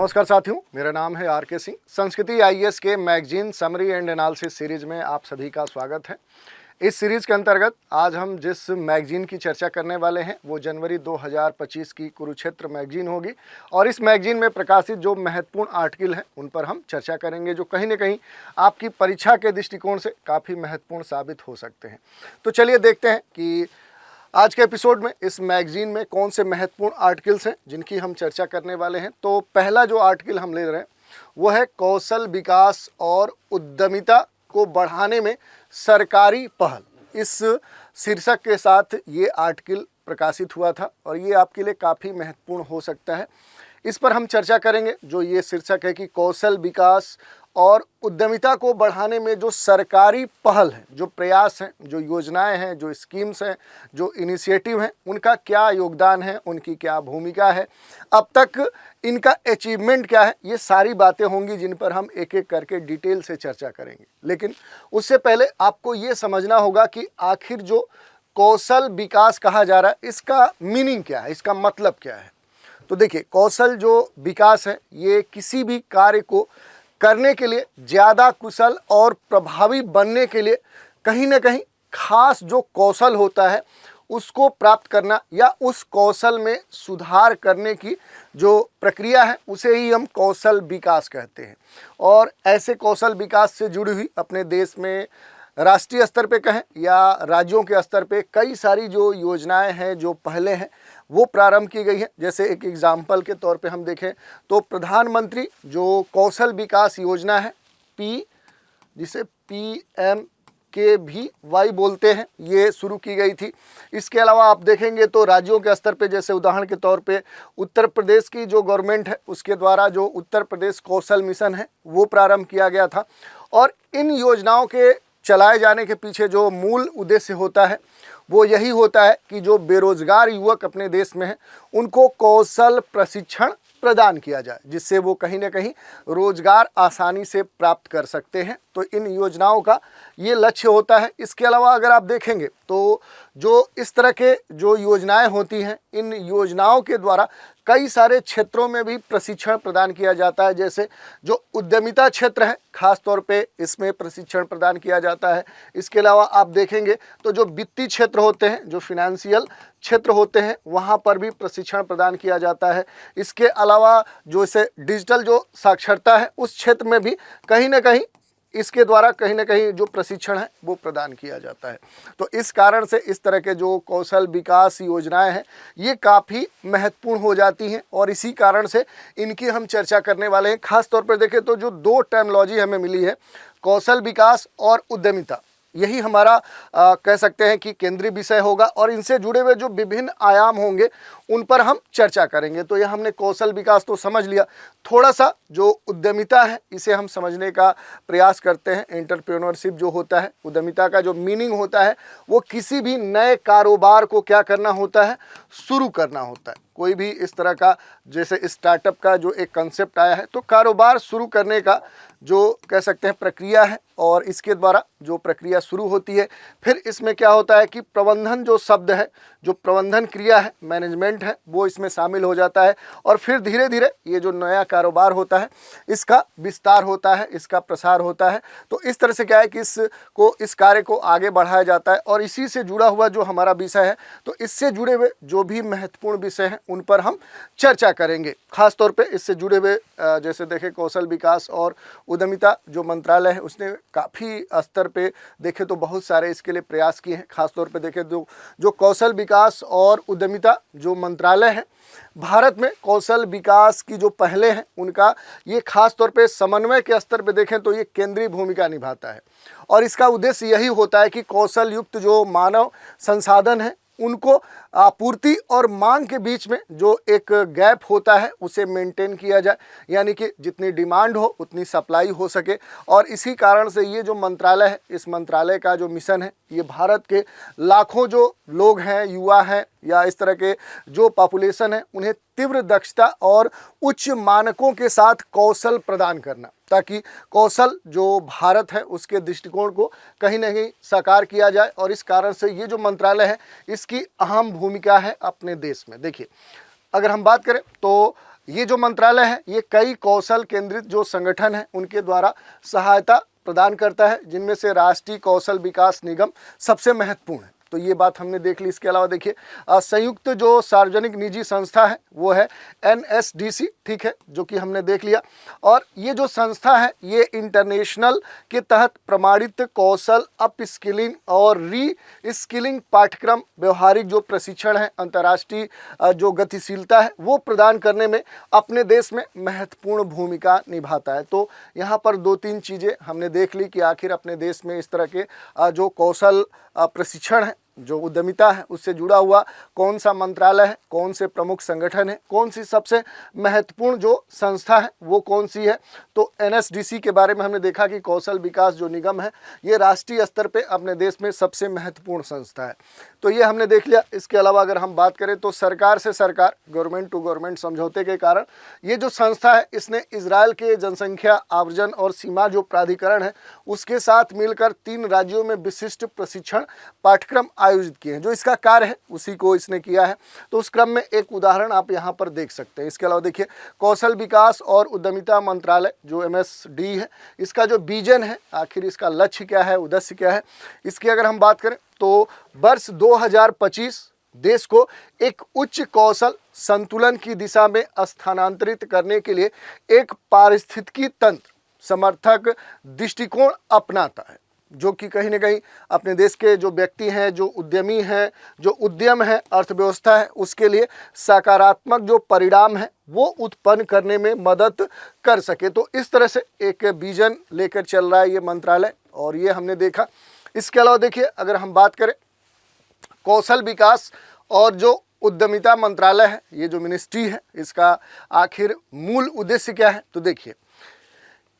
नमस्कार साथियों, मेरा नाम है आर.के. सिंह। संस्कृति आईएएस के magazine summary and analysis series में आप सभी का स्वागत है। इस सीरीज के अंतर्गत आज हम जिस मैगजीन की चर्चा करने वाले हैं वो जनवरी 2025 की कुरुक्षेत्र मैगजीन होगी और इस मैगजीन में प्रकाशित जो महत्वपूर्ण आर्टिकल हैं उन पर हम चर्चा करेंगे, जो कहीं ना कहीं आपकी परीक्षा के दृष्टिकोण से काफ़ी महत्वपूर्ण साबित हो सकते हैं। तो चलिए देखते हैं कि आज के एपिसोड में इस मैगजीन में कौन से महत्वपूर्ण आर्टिकल्स हैं जिनकी हम चर्चा करने वाले हैं। तो पहला जो आर्टिकल हम ले रहे हैं वो है कौशल विकास और उद्यमिता को बढ़ाने में सरकारी पहल। इस शीर्षक के साथ ये आर्टिकल प्रकाशित हुआ था और ये आपके लिए काफ़ी महत्वपूर्ण हो सकता है। इस पर हम चर्चा करेंगे। जो ये शीर्षक है कि कौशल विकास और उद्यमिता को बढ़ाने में जो सरकारी पहल है, जो प्रयास हैं, जो योजनाएं हैं, जो स्कीम्स हैं, जो इनिशिएटिव हैं, उनका क्या योगदान है, उनकी क्या भूमिका है, अब तक इनका अचीवमेंट क्या है, ये सारी बातें होंगी जिन पर हम एक एक करके डिटेल से चर्चा करेंगे। लेकिन उससे पहले आपको ये समझना होगा कि आखिर जो कौशल विकास कहा जा रहा है इसका मीनिंग क्या है, इसका मतलब क्या है। तो देखिए, कौशल जो विकास है ये किसी भी कार्य को करने के लिए, ज़्यादा कुशल और प्रभावी बनने के लिए कहीं ना कहीं खास जो कौशल होता है उसको प्राप्त करना या उस कौशल में सुधार करने की जो प्रक्रिया है उसे ही हम कौशल विकास कहते हैं। और ऐसे कौशल विकास से जुड़ी हुई अपने देश में राष्ट्रीय स्तर पे कहें या राज्यों के स्तर पे कई सारी जो योजनाएं हैं, जो पहले हैं वो प्रारंभ की गई हैं। जैसे एक एग्जाम्पल के तौर पे हम देखें तो प्रधानमंत्री जो कौशल विकास योजना है जिसे PMKVY बोलते हैं, ये शुरू की गई थी। इसके अलावा आप देखेंगे तो राज्यों के स्तर पे, जैसे उदाहरण के तौर पे उत्तर प्रदेश की जो गवर्नमेंट है उसके द्वारा जो उत्तर प्रदेश कौशल मिशन है वो प्रारंभ किया गया था। और इन योजनाओं के चलाए जाने के पीछे जो मूल उद्देश्य होता है वो यही होता है कि जो बेरोजगार युवक अपने देश में हैं उनको कौशल प्रशिक्षण प्रदान किया जाए, जिससे वो कहीं ना कहीं रोजगार आसानी से प्राप्त कर सकते हैं। तो इन योजनाओं का ये लक्ष्य होता है। इसके अलावा अगर आप देखेंगे तो जो इस तरह के जो योजनाएं होती हैं, इन योजनाओं के द्वारा कई सारे क्षेत्रों में भी प्रशिक्षण प्रदान किया जाता है। जैसे जो उद्यमिता क्षेत्र है, खास तौर पे इसमें प्रशिक्षण प्रदान किया जाता है। इसके अलावा आप देखेंगे तो जो वित्तीय क्षेत्र होते हैं, जो फिनेंशियल क्षेत्र होते हैं, वहाँ पर भी प्रशिक्षण प्रदान किया जाता है। इसके अलावा जो इसे डिजिटल जो साक्षरता है उस क्षेत्र में भी कहीं ना कहीं इसके द्वारा कहीं ना कहीं जो प्रशिक्षण है वो प्रदान किया जाता है। तो इस कारण से इस तरह के जो कौशल विकास योजनाएं हैं ये काफ़ी महत्वपूर्ण हो जाती हैं और इसी कारण से इनकी हम चर्चा करने वाले हैं। खास तौर पर देखें तो जो दो टर्मिनोलॉजी हमें मिली है, कौशल विकास और उद्यमिता, यही हमारा कह सकते हैं कि केंद्रीय विषय होगा और इनसे जुड़े हुए जो विभिन्न आयाम होंगे उन पर हम चर्चा करेंगे। तो यह हमने कौशल विकास तो समझ लिया, थोड़ा सा जो उद्यमिता है इसे हम समझने का प्रयास करते हैं। एंटरप्रेन्योरशिप जो होता है, उद्यमिता का जो मीनिंग होता है वो किसी भी नए कारोबार को क्या करना होता है, शुरू करना होता है। कोई भी इस तरह का, जैसे स्टार्टअप का जो एक कंसेप्ट आया है, तो कारोबार शुरू करने का जो कह सकते हैं प्रक्रिया है और इसके द्वारा जो प्रक्रिया शुरू होती है फिर इसमें क्या होता है कि प्रबंधन जो शब्द है, जो प्रबंधन क्रिया है, मैनेजमेंट है, वो इसमें शामिल हो जाता है और फिर धीरे धीरे ये जो नया कारोबार होता है इसका विस्तार होता है, इसका प्रसार होता है। तो इस तरह से क्या है कि इस कार्य को आगे बढ़ाया जाता है और इसी से जुड़ा हुआ जो हमारा विषय है, तो इससे जुड़े हुए जो भी महत्वपूर्ण विषय हैं उन पर हम चर्चा करेंगे। खास तौर पे इससे जुड़े हुए जैसे देखें कौशल विकास और उद्यमिता जो मंत्रालय है उसने काफ़ी स्तर पे देखें तो बहुत सारे इसके लिए प्रयास किए हैं। खास तौर पे देखें तो जो कौशल विकास और उद्यमिता जो मंत्रालय है भारत में, कौशल विकास की जो पहले हैं उनका ये खास तौर पे समन्वय के स्तर पे देखें तो ये केंद्रीय भूमिका निभाता है और इसका उद्देश्य यही होता है कि कौशल युक्त जो मानव संसाधन है उनको आपूर्ति और मांग के बीच में जो एक गैप होता है उसे मेंटेन किया जाए, यानी कि जितनी डिमांड हो उतनी सप्लाई हो सके। और इसी कारण से ये जो मंत्रालय है, इस मंत्रालय का जो मिशन है ये भारत के लाखों जो लोग हैं, युवा हैं या इस तरह के जो पॉपुलेशन है उन्हें तीव्र दक्षता और उच्च मानकों के साथ कौशल प्रदान करना, ताकि कौशल जो भारत है उसके दृष्टिकोण को कहीं ना कहीं साकार किया जाए। और इस कारण से ये जो मंत्रालय है इसकी अहम भूमिका है अपने देश में। देखिए, अगर हम बात करें तो ये जो मंत्रालय है ये कई कौशल केंद्रित जो संगठन हैं उनके द्वारा सहायता प्रदान करता है, जिनमें से राष्ट्रीय कौशल विकास निगम सबसे महत्वपूर्ण है। तो ये बात हमने देख ली। इसके अलावा देखिए संयुक्त जो सार्वजनिक निजी संस्था है वो है NSDC, ठीक है, जो कि हमने देख लिया। और ये जो संस्था है ये इंटरनेशनल के तहत प्रमाणित कौशल अप स्किलिंग और री स्किलिंग पाठ्यक्रम, व्यवहारिक जो प्रशिक्षण है, अंतर्राष्ट्रीय जो गतिशीलता है वो प्रदान करने में अपने देश में महत्वपूर्ण भूमिका निभाता है। तो यहाँ पर 2-3 चीज़ें हमने देख ली कि आखिर अपने देश में इस तरह के जो कौशल प्रशिक्षण है, जो उद्यमिता है, उससे जुड़ा हुआ कौन सा मंत्रालय है, कौन से प्रमुख संगठन है, कौन सी सबसे महत्वपूर्ण जो संस्था है वो कौन सी है। तो NSDC के बारे में हमने देखा कि कौशल विकास जो निगम है ये राष्ट्रीय स्तर पे अपने देश में सबसे महत्वपूर्ण संस्था है। तो ये हमने देख लिया। इसके अलावा अगर हम बात करें तो सरकार से सरकार, गवर्नमेंट टू गवर्नमेंट समझौते के कारण ये जो संस्था है इसने इजराइल के जनसंख्या आवर्जन और सीमा जो प्राधिकरण है उसके साथ मिलकर 3 राज्यों में विशिष्ट प्रशिक्षण पाठ्यक्रम आयोजित किए हैं। जो इसका कार्य है उसी को इसने किया है। तो उस क्रम में एक उदाहरण आप यहाँ पर देख सकते हैं। इसके अलावा देखिए कौशल विकास और उद्यमिता मंत्रालय जो MSD है, इसका जो विजन है, आखिर इसका लक्ष्य क्या है, उद्देश्य क्या है, इसकी अगर हम बात करें तो वर्ष 2025 देश को एक उच्च कौशल संतुलन की दिशा में स्थानांतरित करने के लिए एक पारिस्थितिकी तंत्र समर्थक दृष्टिकोण अपनाता है, जो कि कहीं ना कहीं अपने देश के जो व्यक्ति हैं, जो उद्यमी हैं, जो उद्यम है, अर्थव्यवस्था है, उसके लिए सकारात्मक जो परिणाम है वो उत्पन्न करने में मदद कर सके। तो इस तरह से एक विजन लेकर चल रहा है ये मंत्रालय, और ये हमने देखा। इसके अलावा देखिए अगर हम बात करें कौशल विकास और जो उद्यमिता मंत्रालय है, ये जो मिनिस्ट्री है, इसका आखिर मूल उद्देश्य क्या है, तो देखिए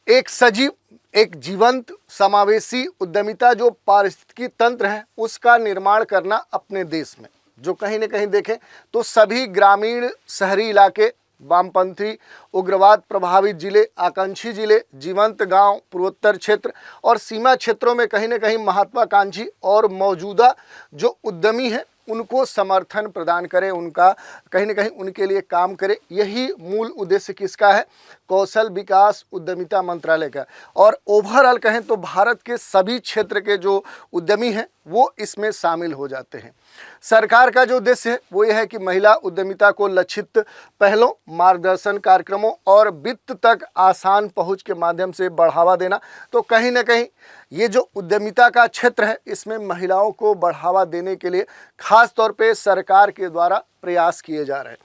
एक सजीव, एक जीवंत समावेशी उद्यमिता जो पारिस्थितिकी तंत्र है उसका निर्माण करना अपने देश में, जो कहीं ना कहीं देखें तो सभी ग्रामीण शहरी इलाके, वामपंथी उग्रवाद प्रभावित जिले, आकांक्षी जिले, जीवंत गांव, पूर्वोत्तर क्षेत्र और सीमा क्षेत्रों में कहीं ना कहीं महत्वाकांक्षी और मौजूदा जो उद्यमी हैं उनको समर्थन प्रदान करे, उनका कहीं ना कहीं उनके लिए काम करे। यही मूल उद्देश्य किसका है, कौशल विकास उद्यमिता मंत्रालय का। और ओवरऑल कहें तो भारत के सभी क्षेत्र के जो उद्यमी हैं वो इसमें शामिल हो जाते हैं। सरकार का जो उद्देश्य है वो यह है कि महिला उद्यमिता को लक्षित पहलों, मार्गदर्शन कार्यक्रमों और वित्त तक आसान पहुंच के माध्यम से बढ़ावा देना। तो कहीं ना कहीं ये जो उद्यमिता का क्षेत्र है इसमें महिलाओं को बढ़ावा देने के लिए खास तौर पे सरकार के द्वारा प्रयास किए जा रहे हैं।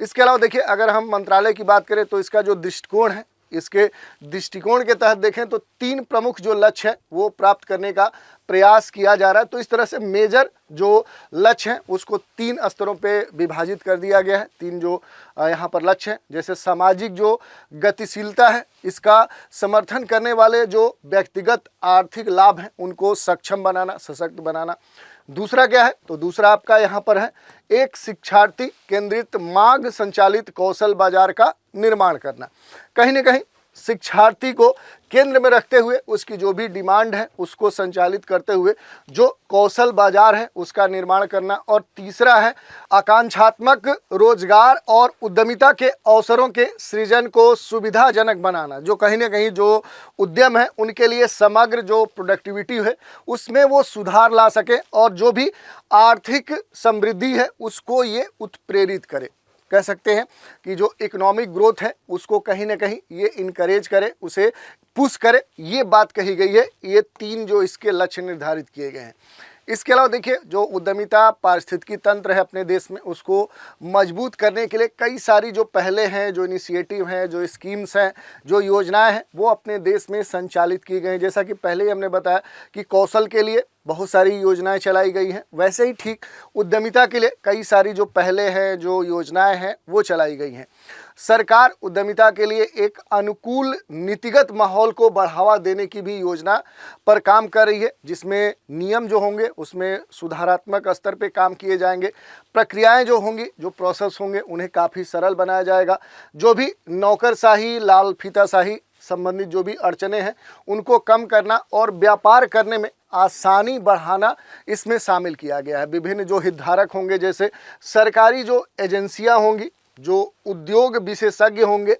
इसके अलावा देखिए अगर हम मंत्रालय की बात करें तो इसका जो दृष्टिकोण है, इसके दृष्टिकोण के तहत देखें तो 3 प्रमुख जो लक्ष्य है वो प्राप्त करने का प्रयास किया जा रहा है। तो इस तरह से मेजर जो लक्ष्य हैं उसको 3 स्तरों पे विभाजित कर दिया गया है। 3 जो यहाँ पर लक्ष्य हैं, जैसे सामाजिक जो गतिशीलता है, इसका समर्थन करने वाले जो व्यक्तिगत आर्थिक लाभ हैं उनको सक्षम बनाना, सशक्त बनाना। दूसरा क्या है, तो दूसरा आपका यहाँ पर है एक शिक्षार्थी केंद्रित मांग संचालित कौशल बाजार का निर्माण करना। कहीं ना कहीं शिक्षार्थी को केंद्र में रखते हुए उसकी जो भी डिमांड है उसको संचालित करते हुए जो कौशल बाजार है उसका निर्माण करना। और तीसरा है आकांक्षात्मक रोजगार और उद्यमिता के अवसरों के सृजन को सुविधाजनक बनाना, जो कहीं ना कहीं जो उद्यम है उनके लिए समग्र जो प्रोडक्टिविटी है उसमें वो सुधार ला सके और जो भी आर्थिक समृद्धि है उसको ये उत्प्रेरित करे। कह सकते हैं कि जो इकोनॉमिक ग्रोथ है उसको कहीं ना कहीं ये इनकरेज करे, उसे पुश करे, ये बात कही गई है। ये 3 जो इसके लक्ष्य निर्धारित किए गए हैं। इसके अलावा देखिए जो उद्यमिता पारिस्थितिकी तंत्र है अपने देश में उसको मजबूत करने के लिए कई सारी जो पहले हैं, जो इनिशिएटिव हैं, जो स्कीम्स हैं, जो योजनाएं हैं वो अपने देश में संचालित की गई हैं। जैसा कि पहले ही हमने बताया कि कौशल के लिए बहुत सारी योजनाएं चलाई गई हैं, वैसे ही ठीक उद्यमिता के लिए कई सारी जो पहले हैं, जो योजनाएं हैं वो चलाई गई हैं। सरकार उद्यमिता के लिए एक अनुकूल नीतिगत माहौल को बढ़ावा देने की भी योजना पर काम कर रही है, जिसमें नियम जो होंगे उसमें सुधारात्मक स्तर पे काम किए जाएंगे। प्रक्रियाएं जो होंगी, जो प्रोसेस होंगे उन्हें काफ़ी सरल बनाया जाएगा। जो भी नौकरशाही, लाल फीताशाही संबंधित जो भी अड़चने हैं उनको कम करना और व्यापार करने में आसानी बढ़ाना इसमें शामिल किया गया है। विभिन्न जो हितधारक होंगे, जैसे सरकारी जो एजेंसियां होंगी जो उद्योग विशेषज्ञ होंगे,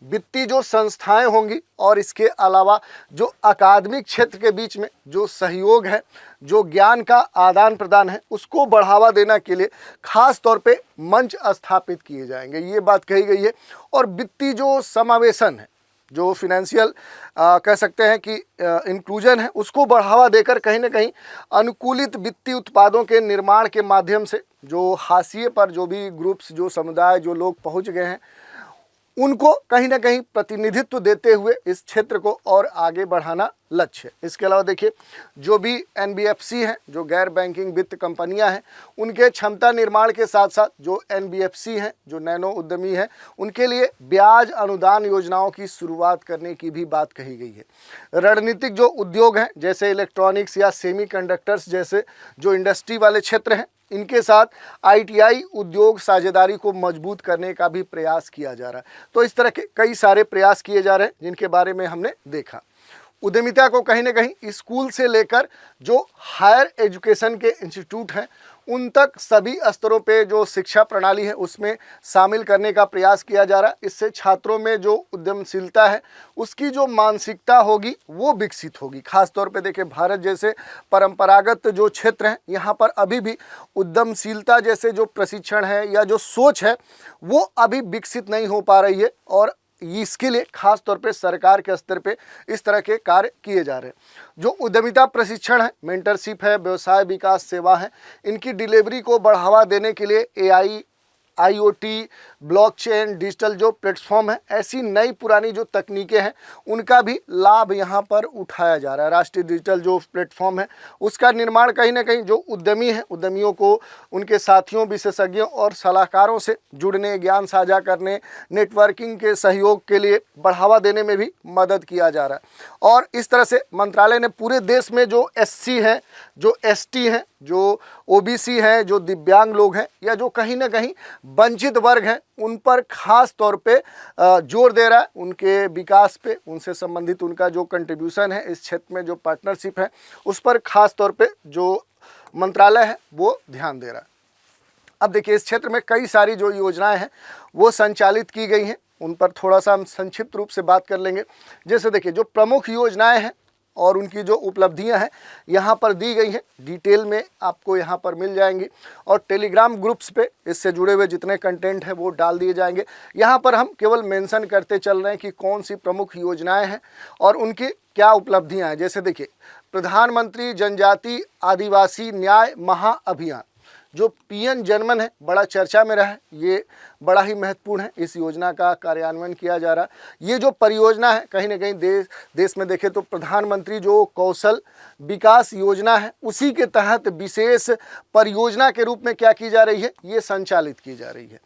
वित्तीय जो संस्थाएं होंगी और इसके अलावा जो अकादमिक क्षेत्र के बीच में जो सहयोग है, जो ज्ञान का आदान प्रदान है, उसको बढ़ावा देने के लिए खास तौर पे मंच स्थापित किए जाएंगे, ये बात कही गई है। और वित्तीय जो समावेशन है, जो फिनेंशियल कह सकते हैं कि इंक्लूजन है, उसको बढ़ावा देकर कहीं ना कहीं अनुकूलित वित्तीय उत्पादों के निर्माण के माध्यम से जो हाशिए पर जो भी ग्रुप्स, जो समुदाय, जो लोग पहुंच गए हैं, उनको कहीं ना कहीं प्रतिनिधित्व देते हुए इस क्षेत्र को और आगे बढ़ाना लक्ष्य है। इसके अलावा देखिए, जो भी एनबीएफसी हैं, जो गैर बैंकिंग वित्त कंपनियां हैं, उनके क्षमता निर्माण के साथ साथ जो एनबीएफसी हैं, जो नैनो उद्यमी हैं, उनके लिए ब्याज अनुदान योजनाओं की शुरुआत करने की भी बात कही गई है। रणनीतिक जो उद्योग हैं, जैसे इलेक्ट्रॉनिक्स या सेमीकंडक्टर्स जैसे जो इंडस्ट्री वाले क्षेत्र हैं, इनके साथ आईटीआई उद्योग साझेदारी को मजबूत करने का भी प्रयास किया जा रहा है। तो इस तरह के कई सारे प्रयास किए जा रहे हैं जिनके बारे में हमने देखा। उद्यमिता को कहीं ना कहीं स्कूल से लेकर जो हायर एजुकेशन के इंस्टीट्यूट हैं, उन तक सभी स्तरों पे जो शिक्षा प्रणाली है उसमें शामिल करने का प्रयास किया जा रहा है। इससे छात्रों में जो उद्यमशीलता है, उसकी जो मानसिकता होगी वो विकसित होगी। खास तौर पे देखिए, भारत जैसे परंपरागत जो क्षेत्र हैं, यहाँ पर अभी भी उद्यमशीलता जैसे जो प्रशिक्षण है या जो सोच है वो अभी विकसित नहीं हो पा रही है, और इसके लिए खास तौर पे सरकार के स्तर पे इस तरह के कार्य किए जा रहे हैं। जो उद्यमिता प्रशिक्षण है, मेंटरशिप है, व्यवसाय विकास सेवा है, इनकी डिलीवरी को बढ़ावा देने के लिए एआई, आईओटी, ब्लॉकचेन, डिजिटल जो प्लेटफॉर्म है, ऐसी नई पुरानी जो तकनीकें हैं, उनका भी लाभ यहाँ पर उठाया जा रहा है। राष्ट्रीय डिजिटल जो प्लेटफॉर्म है, उसका निर्माण कहीं ना कहीं जो उद्यमी हैं, उद्यमियों को उनके साथियों, विशेषज्ञों और सलाहकारों से जुड़ने, ज्ञान साझा करने, नेटवर्किंग के सहयोग के लिए बढ़ावा देने में भी मदद किया जा रहा है। और इस तरह से मंत्रालय ने पूरे देश में जो एससी हैं, जो एसटी हैं, जो ओबीसी हैं, जो दिव्यांग लोग हैं, या जो कहीं ना कहीं वंचित वर्ग हैं, उन पर खास तौर पे जोर दे रहा है, उनके विकास पे, उनसे संबंधित उनका जो कंट्रीब्यूशन है, इस क्षेत्र में जो पार्टनरशिप है, उस पर खास तौर पे जो मंत्रालय है वो ध्यान दे रहा है। अब देखिए, इस क्षेत्र में कई सारी जो योजनाएं हैं वो संचालित की गई हैं, उन पर थोड़ा सा हम संक्षिप्त रूप से बात कर लेंगे। जैसे देखिए, जो प्रमुख योजनाएं हैं और उनकी जो उपलब्धियां हैं यहाँ पर दी गई हैं, डिटेल में आपको यहाँ पर मिल जाएंगी। और टेलीग्राम ग्रुप्स पे इससे जुड़े हुए जितने कंटेंट हैं वो डाल दिए जाएंगे। यहाँ पर हम केवल मेंशन करते चल रहे हैं कि कौन सी प्रमुख योजनाएं हैं और उनकी क्या उपलब्धियां हैं। जैसे देखिए, प्रधानमंत्री जनजाति आदिवासी न्याय महाअभियान, जो पीएम जनमन है, बड़ा चर्चा में रहा है, ये बड़ा ही महत्वपूर्ण है। इस योजना का कार्यान्वयन किया जा रहा है। ये जो परियोजना है, कहीं ना कहीं देश में देखें तो प्रधानमंत्री जो कौशल विकास योजना है, उसी के तहत विशेष परियोजना के रूप में क्या की जा रही है, ये संचालित की जा रही है।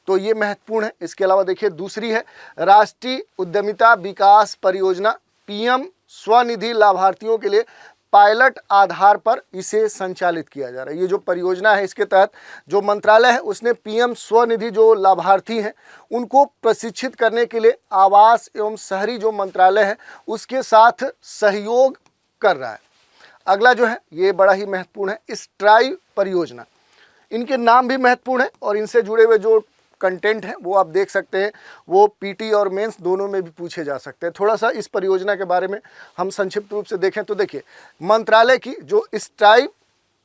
तो ये महत्वपूर्ण है। इसके अलावा देखिए, दूसरी है राष्ट्रीय उद्यमिता विकास परियोजना, पीएम स्वनिधि लाभार्थियों के लिए पायलट आधार पर इसे संचालित किया जा रहा है। ये जो परियोजना है, इसके तहत जो मंत्रालय है उसने पीएम स्वनिधि जो लाभार्थी हैं उनको प्रशिक्षित करने के लिए आवास एवं शहरी जो मंत्रालय है उसके साथ सहयोग कर रहा है। अगला जो है ये बड़ा ही महत्वपूर्ण है, स्ट्राइव परियोजना। इनके नाम भी महत्वपूर्ण है और इनसे जुड़े हुए जो कंटेंट है वो आप देख सकते हैं, वो पीटी और मेंस दोनों में भी पूछे जा सकते हैं। थोड़ा सा इस परियोजना के बारे में हम संक्षिप्त रूप से देखें तो देखिए, मंत्रालय की जो स्ट्राइव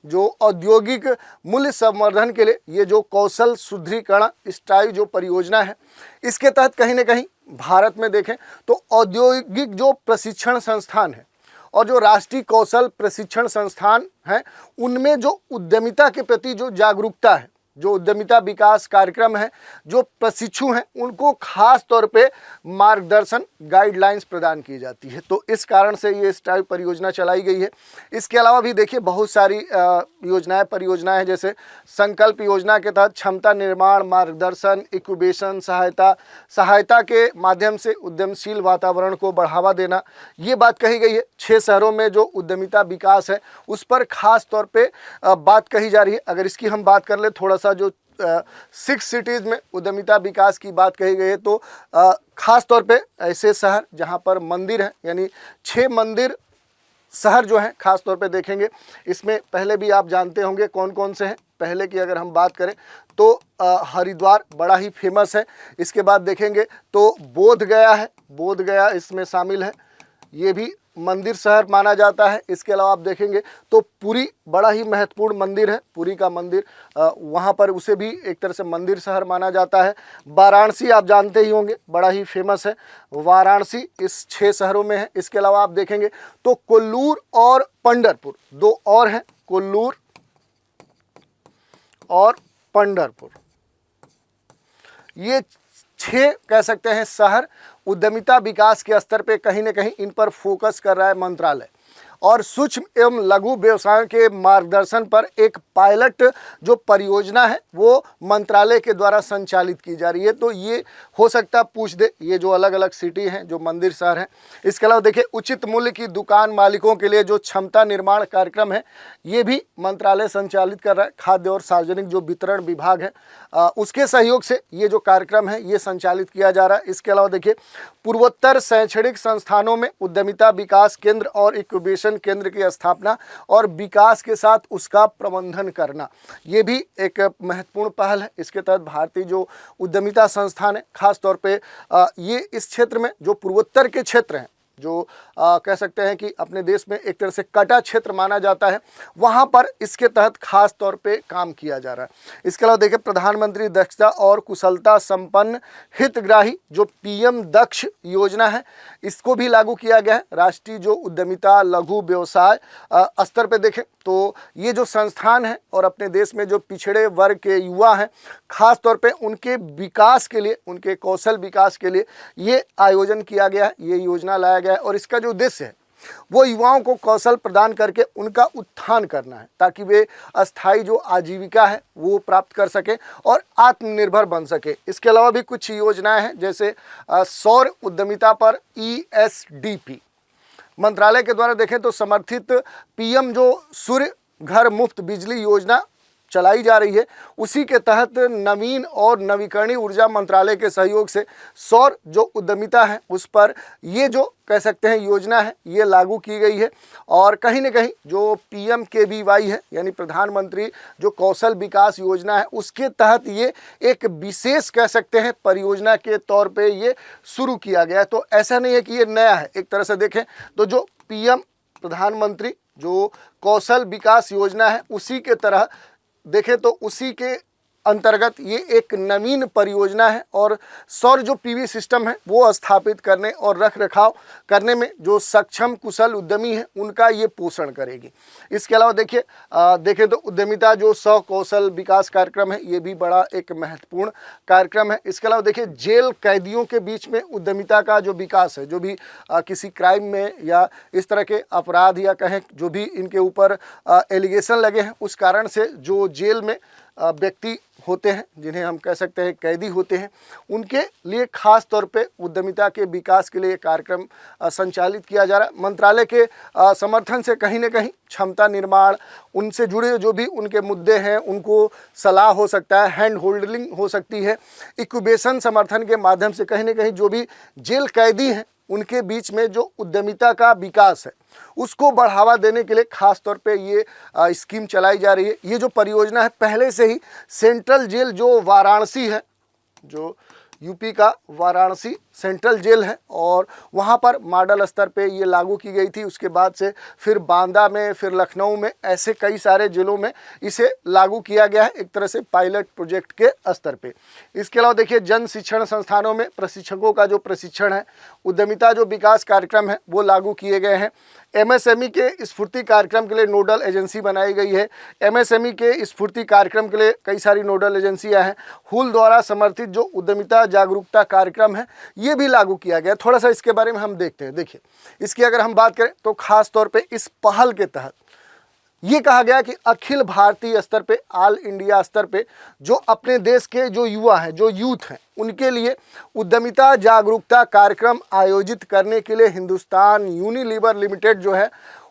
जो औद्योगिक मूल्य संवर्धन के लिए ये जो कौशल सुदृढ़ीकरण स्ट्राइव जो परियोजना है, इसके तहत कहीं ना कहीं भारत में देखें तो औद्योगिक जो प्रशिक्षण संस्थान है और जो राष्ट्रीय कौशल प्रशिक्षण संस्थान है, उनमें जो उद्यमिता के प्रति जो जागरूकता है, जो उद्यमिता विकास कार्यक्रम है, जो प्रशिक्षु हैं, उनको खास तौर पे मार्गदर्शन गाइडलाइंस प्रदान की जाती है। तो इस कारण से ये स्ट्राइव परियोजना चलाई गई है। इसके अलावा भी देखिए बहुत सारी योजनाएं परियोजनाएं हैं, जैसे संकल्प योजना के तहत क्षमता निर्माण, मार्गदर्शन, इंक्यूबेशन सहायता के माध्यम से उद्यमशील वातावरण को बढ़ावा देना, ये बात कही गई है। 6 शहरों में जो उद्यमिता विकास है उस पर खास तौर पे बात कही जा रही है। अगर इसकी हम बात कर ले थोड़ा सा, जो 6 सिटीज़ में उद्यमिता विकास की बात कही गई है, तो खास तौर पे ऐसे शहर जहां पर मंदिर हैं, यानी 6 मंदिर शहर जो हैं खास तौर पे देखेंगे, इसमें पहले भी आप जानते होंगे कौन कौन से हैं। पहले की अगर हम बात करें तो हरिद्वार बड़ा ही फेमस है। इसके बाद देखेंगे तो बोध गया है, बोध गया इसमें शामिल है, ये भी मंदिर शहर माना जाता है। इसके अलावा आप देखेंगे तो पुरी बड़ा ही महत्वपूर्ण मंदिर है, पुरी का मंदिर वहाँ पर उसे भी एक तरह से मंदिर शहर माना जाता है। वाराणसी आप जानते ही होंगे, बड़ा ही फेमस है, वाराणसी इस 6 शहरों में है। इसके अलावा आप देखेंगे तो कोल्लूर और पंढरपुर 2 और हैं, कोल्लूर और पंढरपुर, ये 6 कह सकते हैं शहर उद्यमिता विकास के स्तर पे कहीं ना कहीं इन पर फोकस कर रहा है मंत्रालय। और सूक्ष्म एवं लघु व्यवसायों के मार्गदर्शन पर एक पायलट जो परियोजना है वो मंत्रालय के द्वारा संचालित की जा रही है। तो ये हो सकता है पूछ दे, ये जो अलग अलग सिटी हैं, जो मंदिर शहर हैं। इसके अलावा देखिए उचित मूल्य की दुकान मालिकों के लिए जो क्षमता निर्माण कार्यक्रम है, ये भी मंत्रालय संचालित कर रहा है। खाद्य और सार्वजनिक जो वितरण विभाग है उसके सहयोग से ये जो कार्यक्रम है ये संचालित किया जा रहा है। इसके अलावा देखिए पूर्वोत्तर शैक्षणिक संस्थानों में उद्यमिता विकास केंद्र और इंक्यूबेशन केंद्र की स्थापना और विकास के साथ उसका प्रबंधन करना, ये भी एक महत्वपूर्ण पहल है। इसके तहत भारतीय जो उद्यमिता संस्थान है, खास तौर पे ये इस क्षेत्र में जो पूर्वोत्तर के क्षेत्र हैं, जो कह सकते हैं कि अपने देश में एक तरह से कटा क्षेत्र माना जाता है, वहाँ पर इसके तहत खास तौर पे काम किया जा रहा है। इसके अलावा देखिए प्रधानमंत्री दक्षता और कुशलता संपन्न हितग्राही जो पीएम दक्ष योजना है, इसको भी लागू किया गया है। राष्ट्रीय जो उद्यमिता लघु व्यवसाय स्तर पे देखें तो ये जो संस्थान है और अपने देश में जो पिछड़े वर्ग के युवा हैं, खास तौर पे उनके विकास के लिए, उनके कौशल विकास के लिए ये आयोजन किया गया है, ये योजना लाया गया है। और इसका जो उद्देश्य है वो युवाओं को कौशल प्रदान करके उनका उत्थान करना है, ताकि वे अस्थायी जो आजीविका है वो प्राप्त कर सके और आत्मनिर्भर बन सके। इसके अलावा भी कुछ योजनाएं हैं, जैसे सौर उद्यमिता पर ESDP मंत्रालय के द्वारा देखें तो समर्थित पीएम जो सूर्य घर मुफ्त बिजली योजना चलाई जा रही है, उसी के तहत नवीन और नवीकरणीय ऊर्जा मंत्रालय के सहयोग से सौर जो उद्यमिता है उस पर ये जो कह सकते हैं योजना है ये लागू की गई है। और कहीं ना कहीं जो PMKVY है, यानी प्रधानमंत्री जो कौशल विकास योजना है, उसके तहत ये एक विशेष कह सकते हैं परियोजना के तौर पे ये शुरू किया गया है। तो ऐसा नहीं है कि ये नया है, एक तरह से देखें तो जो PM प्रधानमंत्री जो कौशल विकास योजना है उसी के तरह देखें तो उसी के अंतर्गत ये एक नवीन परियोजना है। और सौर जो PV सिस्टम है वो स्थापित करने और रख रखाव करने में जो सक्षम कुशल उद्यमी हैं उनका ये पोषण करेगी। इसके अलावा देखिए देखें तो उद्यमिता जो कौशल विकास कार्यक्रम है, ये भी बड़ा एक महत्वपूर्ण कार्यक्रम है। इसके अलावा देखिए जेल कैदियों के बीच में उद्यमिता का जो विकास है, जो भी किसी क्राइम में या इस तरह के अपराध या कहें जो भी इनके ऊपर एलिगेशन लगे हैं, उस कारण से जो जेल में व्यक्ति होते हैं, जिन्हें हम कह सकते हैं कैदी होते हैं, उनके लिए खास तौर पे उद्यमिता के विकास के लिए कार्यक्रम संचालित किया जा रहा है। मंत्रालय के समर्थन से कहीं ना कहीं क्षमता निर्माण, उनसे जुड़े जो भी उनके मुद्दे हैं उनको सलाह हो सकता है, हैंड होल्डिंग हो सकती है, इंक्यूबेशन समर्थन के माध्यम से कहीं ना कहीं जो भी जेल कैदी हैं उनके बीच में जो उद्यमिता का विकास है उसको बढ़ावा देने के लिए खास तौर पे ये स्कीम चलाई जा रही है। ये जो परियोजना है पहले से ही सेंट्रल जेल जो वाराणसी है, जो यूपी का वाराणसी सेंट्रल जेल है, और वहाँ पर मॉडल स्तर पे ये लागू की गई थी। उसके बाद से फिर बांदा में, फिर लखनऊ में, ऐसे कई सारे जिलों में इसे लागू किया गया है, एक तरह से पायलट प्रोजेक्ट के स्तर पे। इसके अलावा देखिए जन शिक्षण संस्थानों में प्रशिक्षकों का जो प्रशिक्षण है, उद्यमिता जो विकास कार्यक्रम है वो लागू किए गए हैं। MSME के स्फूर्ति कार्यक्रम के लिए नोडल एजेंसी बनाई गई है। MSME के स्फूर्ति कार्यक्रम के लिए कई सारी नोडल एजेंसियां हैं। हुल द्वारा समर्थित जो उद्यमिता जागरूकता कार्यक्रम है ये भी लागू किया गया। थोड़ा सा इसके बारे में हम देखते हैं। देखिए इसकी अगर हम बात करें तो खास तौर पे इस पहल के तहत ये कहा गया कि अखिल भारतीय स्तर पे, ऑल इंडिया स्तर पे जो अपने देश के जो युवा हैं, जो यूथ हैं, उनके लिए उद्यमिता जागरूकता कार्यक्रम आयोजित करने के लिए हिंदुस्तान यूनिलीवर लिमिटेड जो है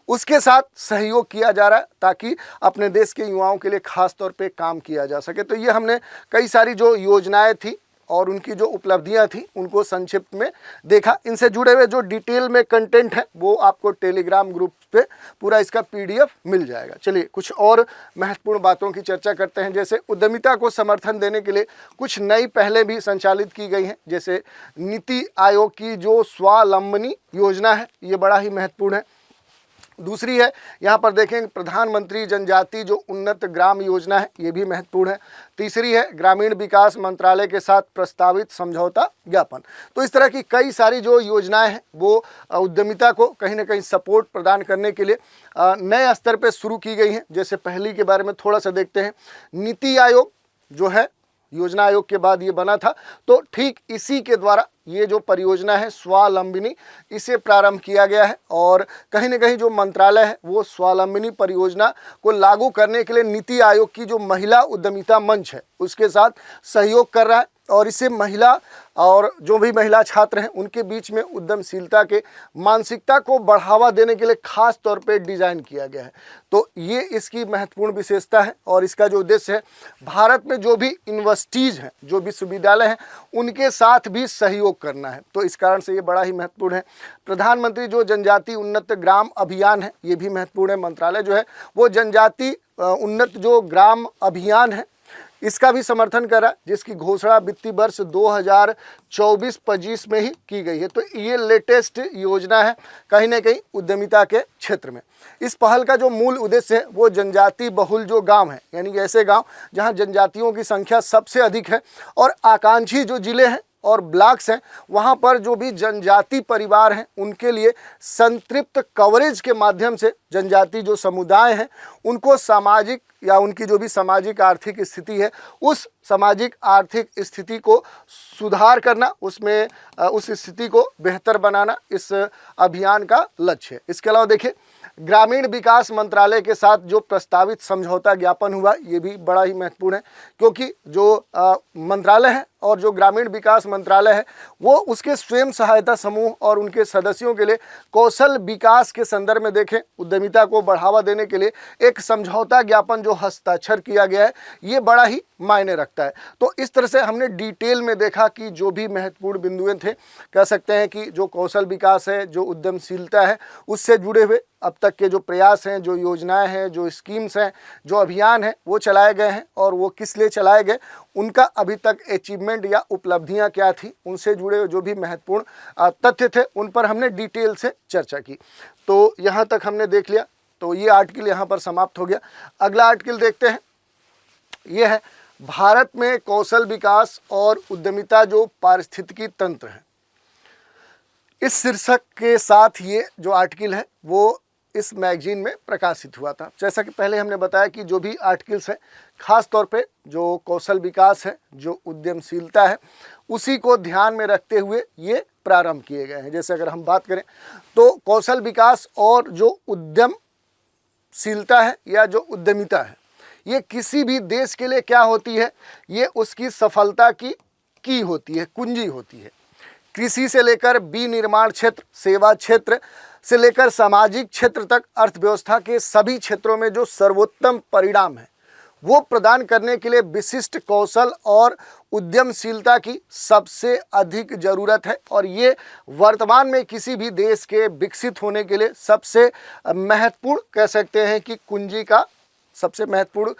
उसके साथ सहयोग किया जा रहा है, ताकि अपने देश के युवाओं के लिए खास तौर पे काम किया जा सके। तो ये हमने कई सारी जो योजनाएं थी और उनकी जो उपलब्धियां थी उनको संक्षिप्त में देखा। इनसे जुड़े हुए जो डिटेल में कंटेंट है वो आपको टेलीग्राम ग्रुप पे पूरा इसका PDF मिल जाएगा। चलिए कुछ और महत्वपूर्ण बातों की चर्चा करते हैं। जैसे उद्यमिता को समर्थन देने के लिए कुछ नई पहलें भी संचालित की गई हैं। जैसे नीति आयोग की जो स्वावलंबनी योजना है ये बड़ा ही महत्वपूर्ण है। दूसरी है यहाँ पर देखें प्रधानमंत्री जनजाति जो उन्नत ग्राम योजना है, ये भी महत्वपूर्ण है। तीसरी है ग्रामीण विकास मंत्रालय के साथ प्रस्तावित समझौता ज्ञापन। तो इस तरह की कई सारी जो योजनाएं हैं वो उद्यमिता को कहीं ना कहीं सपोर्ट प्रदान करने के लिए नए स्तर पर शुरू की गई हैं। जैसे पहली के बारे में थोड़ा सा देखते हैं। नीति आयोग जो है योजना आयोग के बाद ये बना था, तो ठीक इसी के द्वारा ये जो परियोजना है स्वावलंबनी, इसे प्रारंभ किया गया है। और कहीं ना कहीं जो मंत्रालय है वो स्वावलंबनी परियोजना को लागू करने के लिए नीति आयोग की जो महिला उद्यमिता मंच है उसके साथ सहयोग कर रहा है। और इसे महिला और जो भी महिला छात्र हैं उनके बीच में उद्यमशीलता के मानसिकता को बढ़ावा देने के लिए खास तौर पे डिज़ाइन किया गया है। तो ये इसकी महत्वपूर्ण विशेषता है। और इसका जो उद्देश्य है भारत में जो भी यूनिवर्सिटीज़ हैं, जो विश्वविद्यालय हैं, उनके साथ भी सहयोग करना है। तो इस कारण से ये बड़ा ही महत्वपूर्ण है। प्रधानमंत्री जो जनजाति उन्नत ग्राम अभियान है ये भी महत्वपूर्ण है। मंत्रालय जो है वो जनजाति उन्नत जो ग्राम अभियान है इसका भी समर्थन करा, जिसकी घोषणा वित्तीय वर्ष 2024-25 में ही की गई है। तो ये लेटेस्ट योजना है कहीं ना कहीं उद्यमिता के क्षेत्र में। इस पहल का जो मूल उद्देश्य है वो जनजाति बहुल जो गांव हैं, यानी ऐसे गांव जहां जनजातियों की संख्या सबसे अधिक है और आकांक्षी जो जिले हैं और ब्लॉक्स हैं वहाँ पर जो भी जनजाति परिवार हैं उनके लिए संतृप्त कवरेज के माध्यम से जनजाति जो समुदाय हैं उनको सामाजिक या उनकी जो भी सामाजिक आर्थिक स्थिति है उस सामाजिक आर्थिक स्थिति को सुधार करना, उसमें उस स्थिति को बेहतर बनाना इस अभियान का लक्ष्य है। इसके अलावा देखिए ग्रामीण विकास मंत्रालय के साथ जो प्रस्तावित समझौता ज्ञापन हुआ ये भी बड़ा ही महत्वपूर्ण है, क्योंकि जो मंत्रालय है और जो ग्रामीण विकास मंत्रालय है वो उसके स्वयं सहायता समूह और उनके सदस्यों के लिए कौशल विकास के संदर्भ में देखें उद्यमिता को बढ़ावा देने के लिए एक समझौता ज्ञापन जो हस्ताक्षर किया गया है ये बड़ा ही मायने रखता है। तो इस तरह से हमने डिटेल में देखा कि जो भी महत्वपूर्ण बिंदुएं थे, कह सकते हैं कि जो कौशल विकास है, जो उद्यमशीलता है, उससे जुड़े हुए अब तक के जो प्रयास हैं, जो योजनाएं हैं, जो स्कीम्स हैं, जो अभियान हैं वो चलाए गए हैं और वो किस लिए चलाए गए, उनका अभी तक अचीवमेंट या उपलब्धियां क्या थी, उनसे जुड़े हुए जो भी महत्वपूर्ण तथ्य थे उन पर हमने डिटेल से चर्चा की। तो यहाँ तक हमने देख लिया। तो ये आर्टिकल यहाँ पर समाप्त हो गया। अगला आर्टिकल देखते हैं। ये है भारत में कौशल विकास और उद्यमिता जो पारिस्थितिकी तंत्र है। इस शीर्षक के साथ ये जो आर्टिकल है वो इस मैगजीन में प्रकाशित हुआ था। जैसा कि पहले हमने बताया कि जो भी आर्टिकल्स हैं खास तौर पे जो कौशल विकास है, जो उद्यमशीलता है, उसी को ध्यान में रखते हुए ये प्रारंभ किए गए हैं। जैसे अगर हम बात करें तो कौशल विकास और जो उद्यमशीलता है या जो उद्यमिता है ये किसी भी देश के लिए क्या होती है, ये उसकी सफलता की होती है, कुंजी होती है। कृषि से लेकर विनिर्माण क्षेत्र, सेवा क्षेत्र से लेकर सामाजिक क्षेत्र तक अर्थव्यवस्था के सभी क्षेत्रों में जो सर्वोत्तम परिणाम है वो प्रदान करने के लिए विशिष्ट कौशल और उद्यमशीलता की सबसे अधिक ज़रूरत है। और ये वर्तमान में किसी भी देश के विकसित होने के लिए सबसे महत्वपूर्ण कह सकते हैं कि कुंजी का सबसे महत्वपूर्ण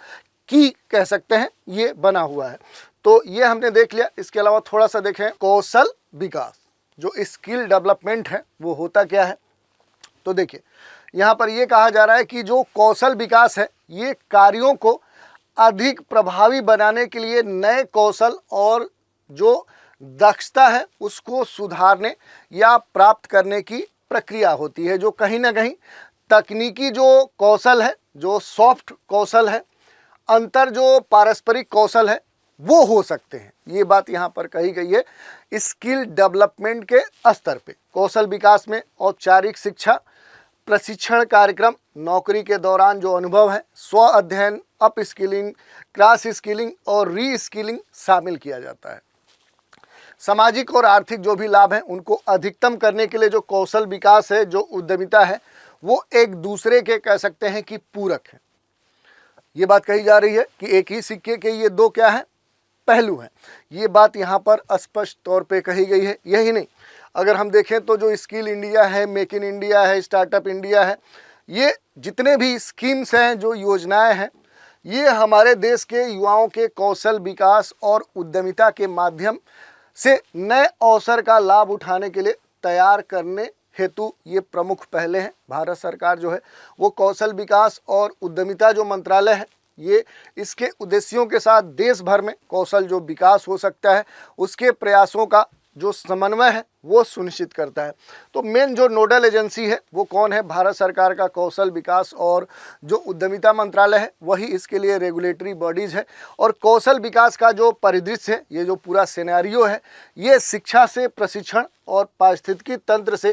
की कह सकते हैं ये बना हुआ है। तो ये हमने देख लिया। इसके अलावा थोड़ा सा देखें कौशल विकास, जो स्किल डेवलपमेंट है वो होता क्या है। तो देखिए यहाँ पर ये कहा जा रहा है कि जो कौशल विकास है ये कार्यों को अधिक प्रभावी बनाने के लिए नए कौशल और जो दक्षता है उसको सुधारने या प्राप्त करने की प्रक्रिया होती है, जो कहीं ना कहीं तकनीकी जो कौशल है, जो सॉफ्ट कौशल है, अंतर जो पारस्परिक कौशल है वो हो सकते हैं। ये बात यहाँ पर कही गई है स्किल डेवलपमेंट के स्तर पे। कौशल विकास में औपचारिक शिक्षा, प्रशिक्षण कार्यक्रम, नौकरी के दौरान जो अनुभव है, स्व अध्ययन, अप स्किलिंग, क्रॉस स्किलिंग और री स्किलिंग शामिल किया जाता है। सामाजिक और आर्थिक जो भी लाभ हैं उनको अधिकतम करने के लिए जो कौशल विकास है, जो उद्यमिता है, वो एक दूसरे के कह सकते हैं कि पूरक है। ये बात कही जा रही है कि एक ही सिक्के के ये दो क्या है, पहलू हैं। ये बात यहाँ पर स्पष्ट तौर पे कही गई है। यही नहीं, अगर हम देखें तो जो स्किल इंडिया है, मेक इन इंडिया है, स्टार्टअप इंडिया है, ये जितने भी स्कीम्स हैं, जो योजनाएं हैं, ये हमारे देश के युवाओं के कौशल विकास और उद्यमिता के माध्यम से नए अवसर का लाभ उठाने के लिए तैयार करने हेतु ये प्रमुख पहले हैं। भारत सरकार जो है वो कौशल विकास और उद्यमिता जो मंत्रालय है, ये इसके उद्देश्यों के साथ देश भर में कौशल जो विकास हो सकता है उसके प्रयासों का जो समन्वय है वो सुनिश्चित करता है। तो मेन जो नोडल एजेंसी है वो कौन है? भारत सरकार का कौशल विकास और जो उद्यमिता मंत्रालय है वही इसके लिए रेगुलेटरी बॉडीज़ है। और कौशल विकास का जो परिदृश्य है, ये जो पूरा सिनेरियो है, ये शिक्षा से प्रशिक्षण और पारिस्थितिकी तंत्र से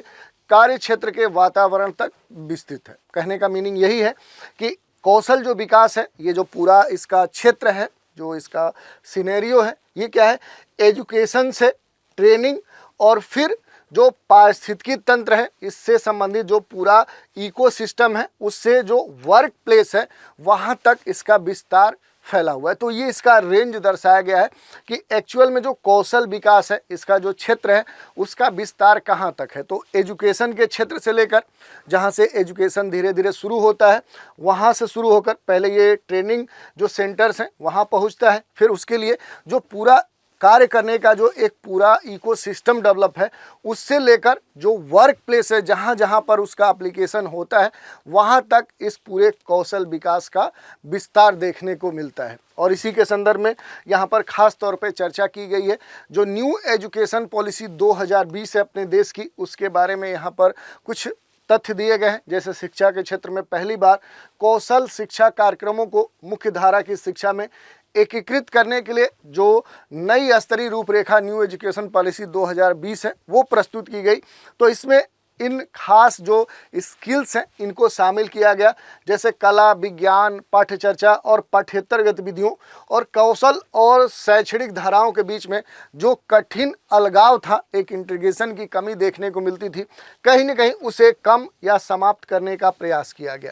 कार्य क्षेत्र के वातावरण तक विस्तृत है। कहने का मीनिंग यही है कि कौशल जो विकास है, ये जो पूरा इसका क्षेत्र है, जो इसका सिनेरियो है, ये क्या है? एजुकेशन से ट्रेनिंग और फिर जो पारिस्थितिकी तंत्र है इससे संबंधित जो पूरा इकोसिस्टम है, उससे जो वर्क प्लेस है वहाँ तक इसका विस्तार फैला हुआ है। तो ये इसका रेंज दर्शाया गया है कि एक्चुअल में जो कौशल विकास है, इसका जो क्षेत्र है उसका विस्तार कहाँ तक है। तो एजुकेशन के क्षेत्र से लेकर, जहाँ से एजुकेशन धीरे धीरे शुरू होता है, वहाँ से शुरू होकर पहले ये ट्रेनिंग जो सेंटर्स हैं वहाँ पहुँचता है, फिर उसके लिए जो पूरा कार्य करने का जो एक पूरा इकोसिस्टम डेवलप है, उससे लेकर जो वर्क प्लेस है, जहाँ जहाँ पर उसका एप्लीकेशन होता है, वहाँ तक इस पूरे कौशल विकास का विस्तार देखने को मिलता है। और इसी के संदर्भ में यहाँ पर ख़ास तौर पे चर्चा की गई है। जो न्यू एजुकेशन पॉलिसी 2020 है अपने देश की, उसके बारे में यहाँ पर कुछ तथ्य दिए गए हैं। जैसे शिक्षा के क्षेत्र में पहली बार कौशल शिक्षा कार्यक्रमों को मुख्य धारा की शिक्षा में एकीकृत करने के लिए जो नई स्तरीय रूपरेखा न्यू एजुकेशन पॉलिसी 2020 है वो प्रस्तुत की गई। तो इसमें इन खास जो स्किल्स हैं इनको शामिल किया गया, जैसे कला, विज्ञान, पाठ्यचर्चा और पाठ्येतर गतिविधियों और कौशल और शैक्षणिक धाराओं के बीच में जो कठिन अलगाव था, एक इंटीग्रेशन की कमी देखने को मिलती थी, कहीं न कहीं उसे कम या समाप्त करने का प्रयास किया गया।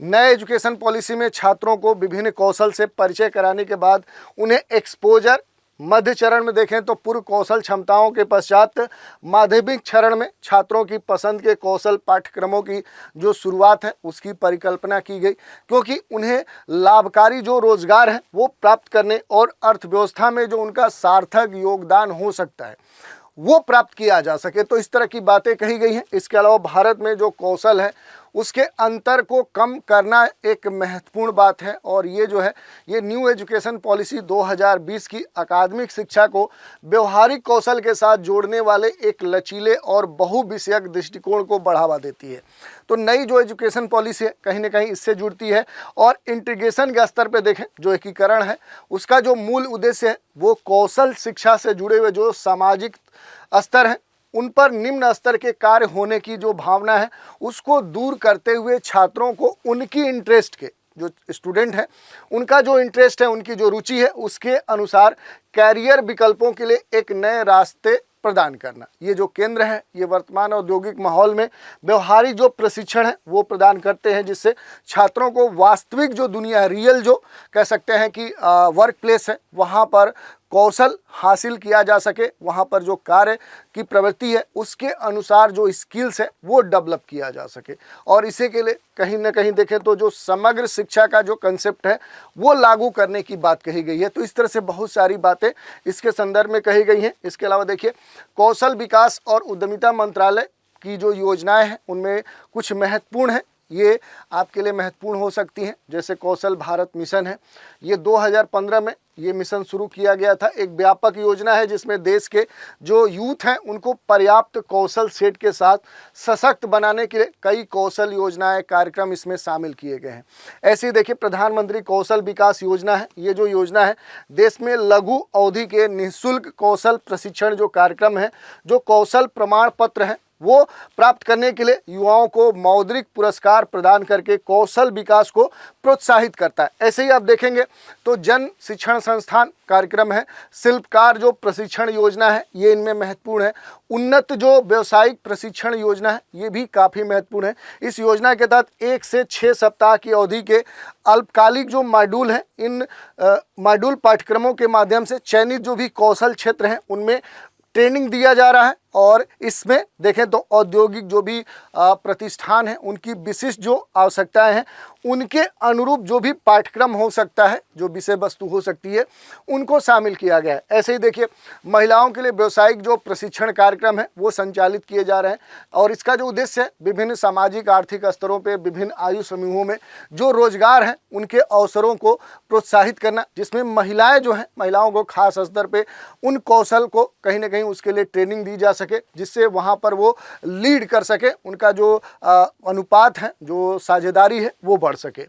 नए एजुकेशन पॉलिसी में छात्रों को विभिन्न कौशल से परिचय कराने के बाद उन्हें एक्सपोजर, मध्य चरण में देखें तो पूर्व कौशल क्षमताओं के पश्चात माध्यमिक चरण में छात्रों की पसंद के कौशल पाठ्यक्रमों की जो शुरुआत है उसकी परिकल्पना की गई, क्योंकि उन्हें लाभकारी जो रोजगार है वो प्राप्त करने और अर्थव्यवस्था में जो उनका सार्थक योगदान हो सकता है वो प्राप्त किया जा सके। तो इस तरह की बातें कही गई हैं। इसके अलावा भारत में जो कौशल है उसके अंतर को कम करना एक महत्वपूर्ण बात है। और ये जो है ये न्यू एजुकेशन पॉलिसी 2020 की अकादमिक शिक्षा को व्यवहारिक कौशल के साथ जोड़ने वाले एक लचीले और बहुविषयक दृष्टिकोण को बढ़ावा देती है। तो नई जो एजुकेशन पॉलिसी है कहीं ना कहीं इससे जुड़ती है। और इंटीग्रेशन के स्तर पर देखें, जो एकीकरण है उसका जो मूल उद्देश्य है वो कौशल शिक्षा से जुड़े हुए जो सामाजिक स्तर हैं उन पर निम्न स्तर के कार्य होने की जो भावना है उसको दूर करते हुए छात्रों को उनकी इंटरेस्ट के, जो स्टूडेंट हैं उनका जो इंटरेस्ट है, उनकी जो रुचि है उसके अनुसार कैरियर विकल्पों के लिए एक नए रास्ते प्रदान करना। ये जो केंद्र है ये वर्तमान औद्योगिक माहौल में व्यवहारिक जो प्रशिक्षण है वो प्रदान करते हैं, जिससे छात्रों को वास्तविक जो दुनिया है, रियल जो कह सकते हैं कि वर्क प्लेस है, वहाँ पर कौशल हासिल किया जा सके, वहाँ पर जो कार्य की प्रवृत्ति है उसके अनुसार जो स्किल्स है वो डेवलप किया जा सके। और इसी के लिए कहीं ना कहीं देखें तो जो समग्र शिक्षा का जो कंसेप्ट है वो लागू करने की बात कही गई है। तो इस तरह से बहुत सारी बातें इसके संदर्भ में कही गई हैं। इसके अलावा देखिए, कौशल विकास और उद्यमिता मंत्रालय की जो योजनाएं हैं उनमें कुछ महत्वपूर्ण हैं, ये आपके लिए महत्वपूर्ण हो सकती हैं। जैसे कौशल भारत मिशन है, ये 2015 में ये मिशन शुरू किया गया था। एक व्यापक योजना है जिसमें देश के जो यूथ हैं उनको पर्याप्त कौशल सेट के साथ सशक्त बनाने के लिए कई कौशल योजनाएं, कार्यक्रम इसमें शामिल किए गए हैं। ऐसे ही देखिए, प्रधानमंत्री कौशल विकास योजना है, ये जो योजना है देश में लघु अवधि के निःशुल्क कौशल प्रशिक्षण जो कार्यक्रम है, जो कौशल प्रमाण पत्र है वो प्राप्त करने के लिए युवाओं को मौद्रिक पुरस्कार प्रदान करके कौशल विकास को प्रोत्साहित करता है। ऐसे ही आप देखेंगे तो जन शिक्षण संस्थान कार्यक्रम है, शिल्पकार जो प्रशिक्षण योजना है ये इनमें महत्वपूर्ण है, उन्नत जो व्यवसायिक प्रशिक्षण योजना है ये भी काफ़ी महत्वपूर्ण है। इस योजना के तहत 1 से 6 सप्ताह की अवधि के अल्पकालिक जो मॉड्यूल हैं, इन मॉड्यूल पाठ्यक्रमों के माध्यम से चयनित जो भी कौशल क्षेत्र हैं उनमें ट्रेनिंग दिया जा रहा है। और इसमें देखें तो औद्योगिक जो भी प्रतिष्ठान हैं उनकी विशिष्ट जो आवश्यकताएं हैं उनके अनुरूप जो भी पाठ्यक्रम हो सकता है, जो विषय वस्तु हो सकती है, उनको शामिल किया गया है। ऐसे ही देखिए महिलाओं के लिए व्यावसायिक जो प्रशिक्षण कार्यक्रम है वो संचालित किए जा रहे हैं और इसका जो उद्देश्य है विभिन्न सामाजिक आर्थिक स्तरों पर विभिन्न आयु समूहों में जो रोजगार हैं उनके अवसरों को प्रोत्साहित करना, जिसमें महिलाएं जो हैं महिलाओं को खास स्तर पर उन कौशल को कहीं ना कहीं उसके लिए ट्रेनिंग दी जा सके, जिससे वहाँ पर वो लीड कर सके, उनका जो अनुपात है, जो साझेदारी है वो बढ़ सके।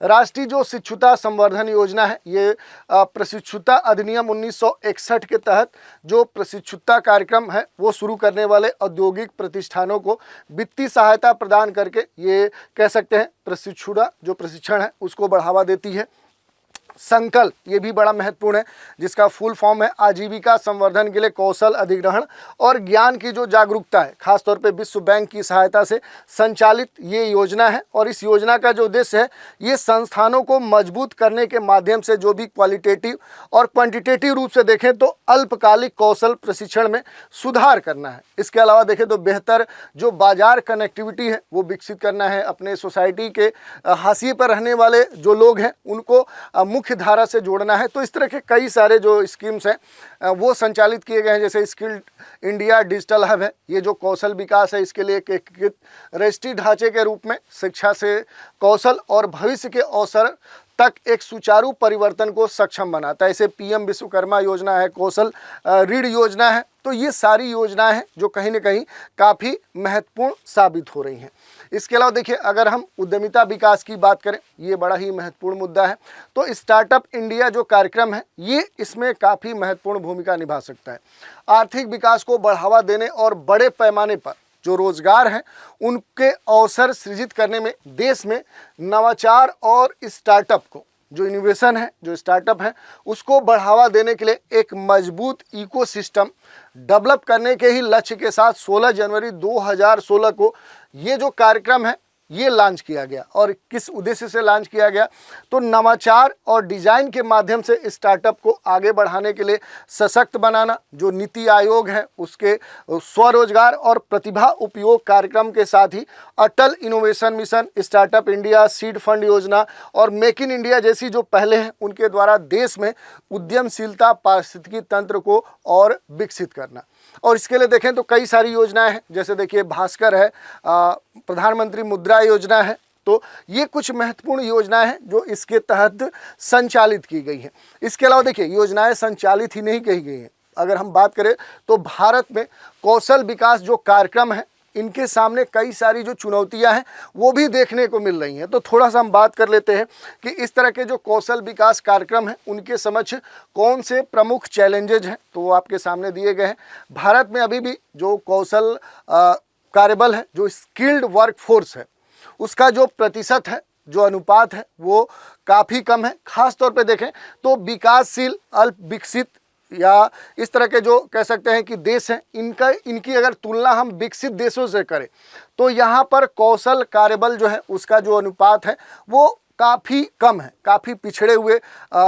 राष्ट्रीय जो शिक्षुता संवर्धन योजना है ये प्रशिक्षुता अधिनियम 1961 के तहत जो प्रशिक्षुता कार्यक्रम है वो शुरू करने वाले औद्योगिक प्रतिष्ठानों को वित्तीय सहायता प्रदान करके ये कह सकते हैं प्रशिक्षुता जो प्रशिक्षण है उसको बढ़ावा देती है। संकल्प ये भी बड़ा महत्वपूर्ण है, जिसका फुल फॉर्म है आजीविका संवर्धन के लिए कौशल अधिग्रहण और ज्ञान की जो जागरूकता है, खासतौर पे विश्व बैंक की सहायता से संचालित ये योजना है। और इस योजना का जो उद्देश्य है ये संस्थानों को मजबूत करने के माध्यम से जो भी क्वालिटेटिव और क्वांटिटेटिव रूप से देखें तो अल्पकालिक कौशल प्रशिक्षण में सुधार करना है। इसके अलावा देखें तो बेहतर जो बाजार कनेक्टिविटी है वो विकसित करना है, अपने सोसाइटी के हाशिए पर रहने वाले जो लोग हैं उनको मुख्य धारा से जोड़ना है। तो इस तरह के कई सारे जो स्कीम्स हैं वो संचालित किए गए हैं, जैसे स्किल्ड इंडिया डिजिटल हब है, ये जो कौशल विकास है इसके लिए एक एकीकृत राष्ट्रीय ढांचे के रूप में शिक्षा से कौशल और भविष्य के अवसर तक एक सुचारू परिवर्तन को सक्षम बनाता है। ऐसे पीएम विश्वकर्मा योजना है, कौशल ऋण योजना है। तो ये सारी योजनाएं हैं जो कहीं ना कहीं काफ़ी महत्वपूर्ण साबित हो रही हैं। इसके अलावा देखिए अगर हम उद्यमिता विकास की बात करें, ये बड़ा ही महत्वपूर्ण मुद्दा है, तो स्टार्टअप इंडिया जो कार्यक्रम है ये इसमें काफ़ी महत्वपूर्ण भूमिका निभा सकता है। आर्थिक विकास को बढ़ावा देने और बड़े पैमाने पर जो रोजगार हैं उनके अवसर सृजित करने में देश में नवाचार और स्टार्टअप को जो इनोवेशन है, जो स्टार्टअप है, उसको बढ़ावा देने के लिए एक मजबूत इकोसिस्टम डेवलप करने के ही लक्ष्य के साथ 16 जनवरी 2016 को ये जो कार्यक्रम है ये लॉन्च किया गया। और किस उद्देश्य से लॉन्च किया गया, तो नवाचार और डिज़ाइन के माध्यम से स्टार्टअप को आगे बढ़ाने के लिए सशक्त बनाना, जो नीति आयोग है उसके स्वरोजगार और प्रतिभा उपयोग कार्यक्रम के साथ ही Atal innovation mission, startup India, seed fund योजना और मेक इन इंडिया जैसी जो पहले हैं उनके द्वारा देश में उद्यमशीलता पारिस्थितिकी तंत्र को और विकसित करना। और इसके लिए देखें तो कई सारी योजनाएं हैं, जैसे देखिए भास्कर है, प्रधानमंत्री मुद्रा योजना है। तो ये कुछ महत्वपूर्ण योजनाएं हैं जो इसके तहत संचालित की गई हैं। इसके अलावा देखिए योजनाएं संचालित ही नहीं कही गई हैं, अगर हम बात करें तो भारत में कौशल विकास जो कार्यक्रम है इनके सामने कई सारी जो चुनौतियां हैं वो भी देखने को मिल रही हैं। तो थोड़ा सा हम बात कर लेते हैं कि इस तरह के जो कौशल विकास कार्यक्रम हैं उनके समक्ष कौन से प्रमुख चैलेंजेज हैं, तो वो आपके सामने दिए गए हैं। भारत में अभी भी जो कौशल कार्यबल है, जो स्किल्ड वर्कफोर्स है, उसका जो प्रतिशत है, जो अनुपात है वो काफ़ी कम है। खास तौर पे देखें तो विकासशील अल्प विकसित या इस तरह के जो कह सकते हैं कि देश हैं इनकी अगर तुलना हम विकसित देशों से करें तो यहाँ पर कौशल कार्यबल जो है उसका जो अनुपात है वो काफ़ी कम है, काफ़ी पिछड़े हुए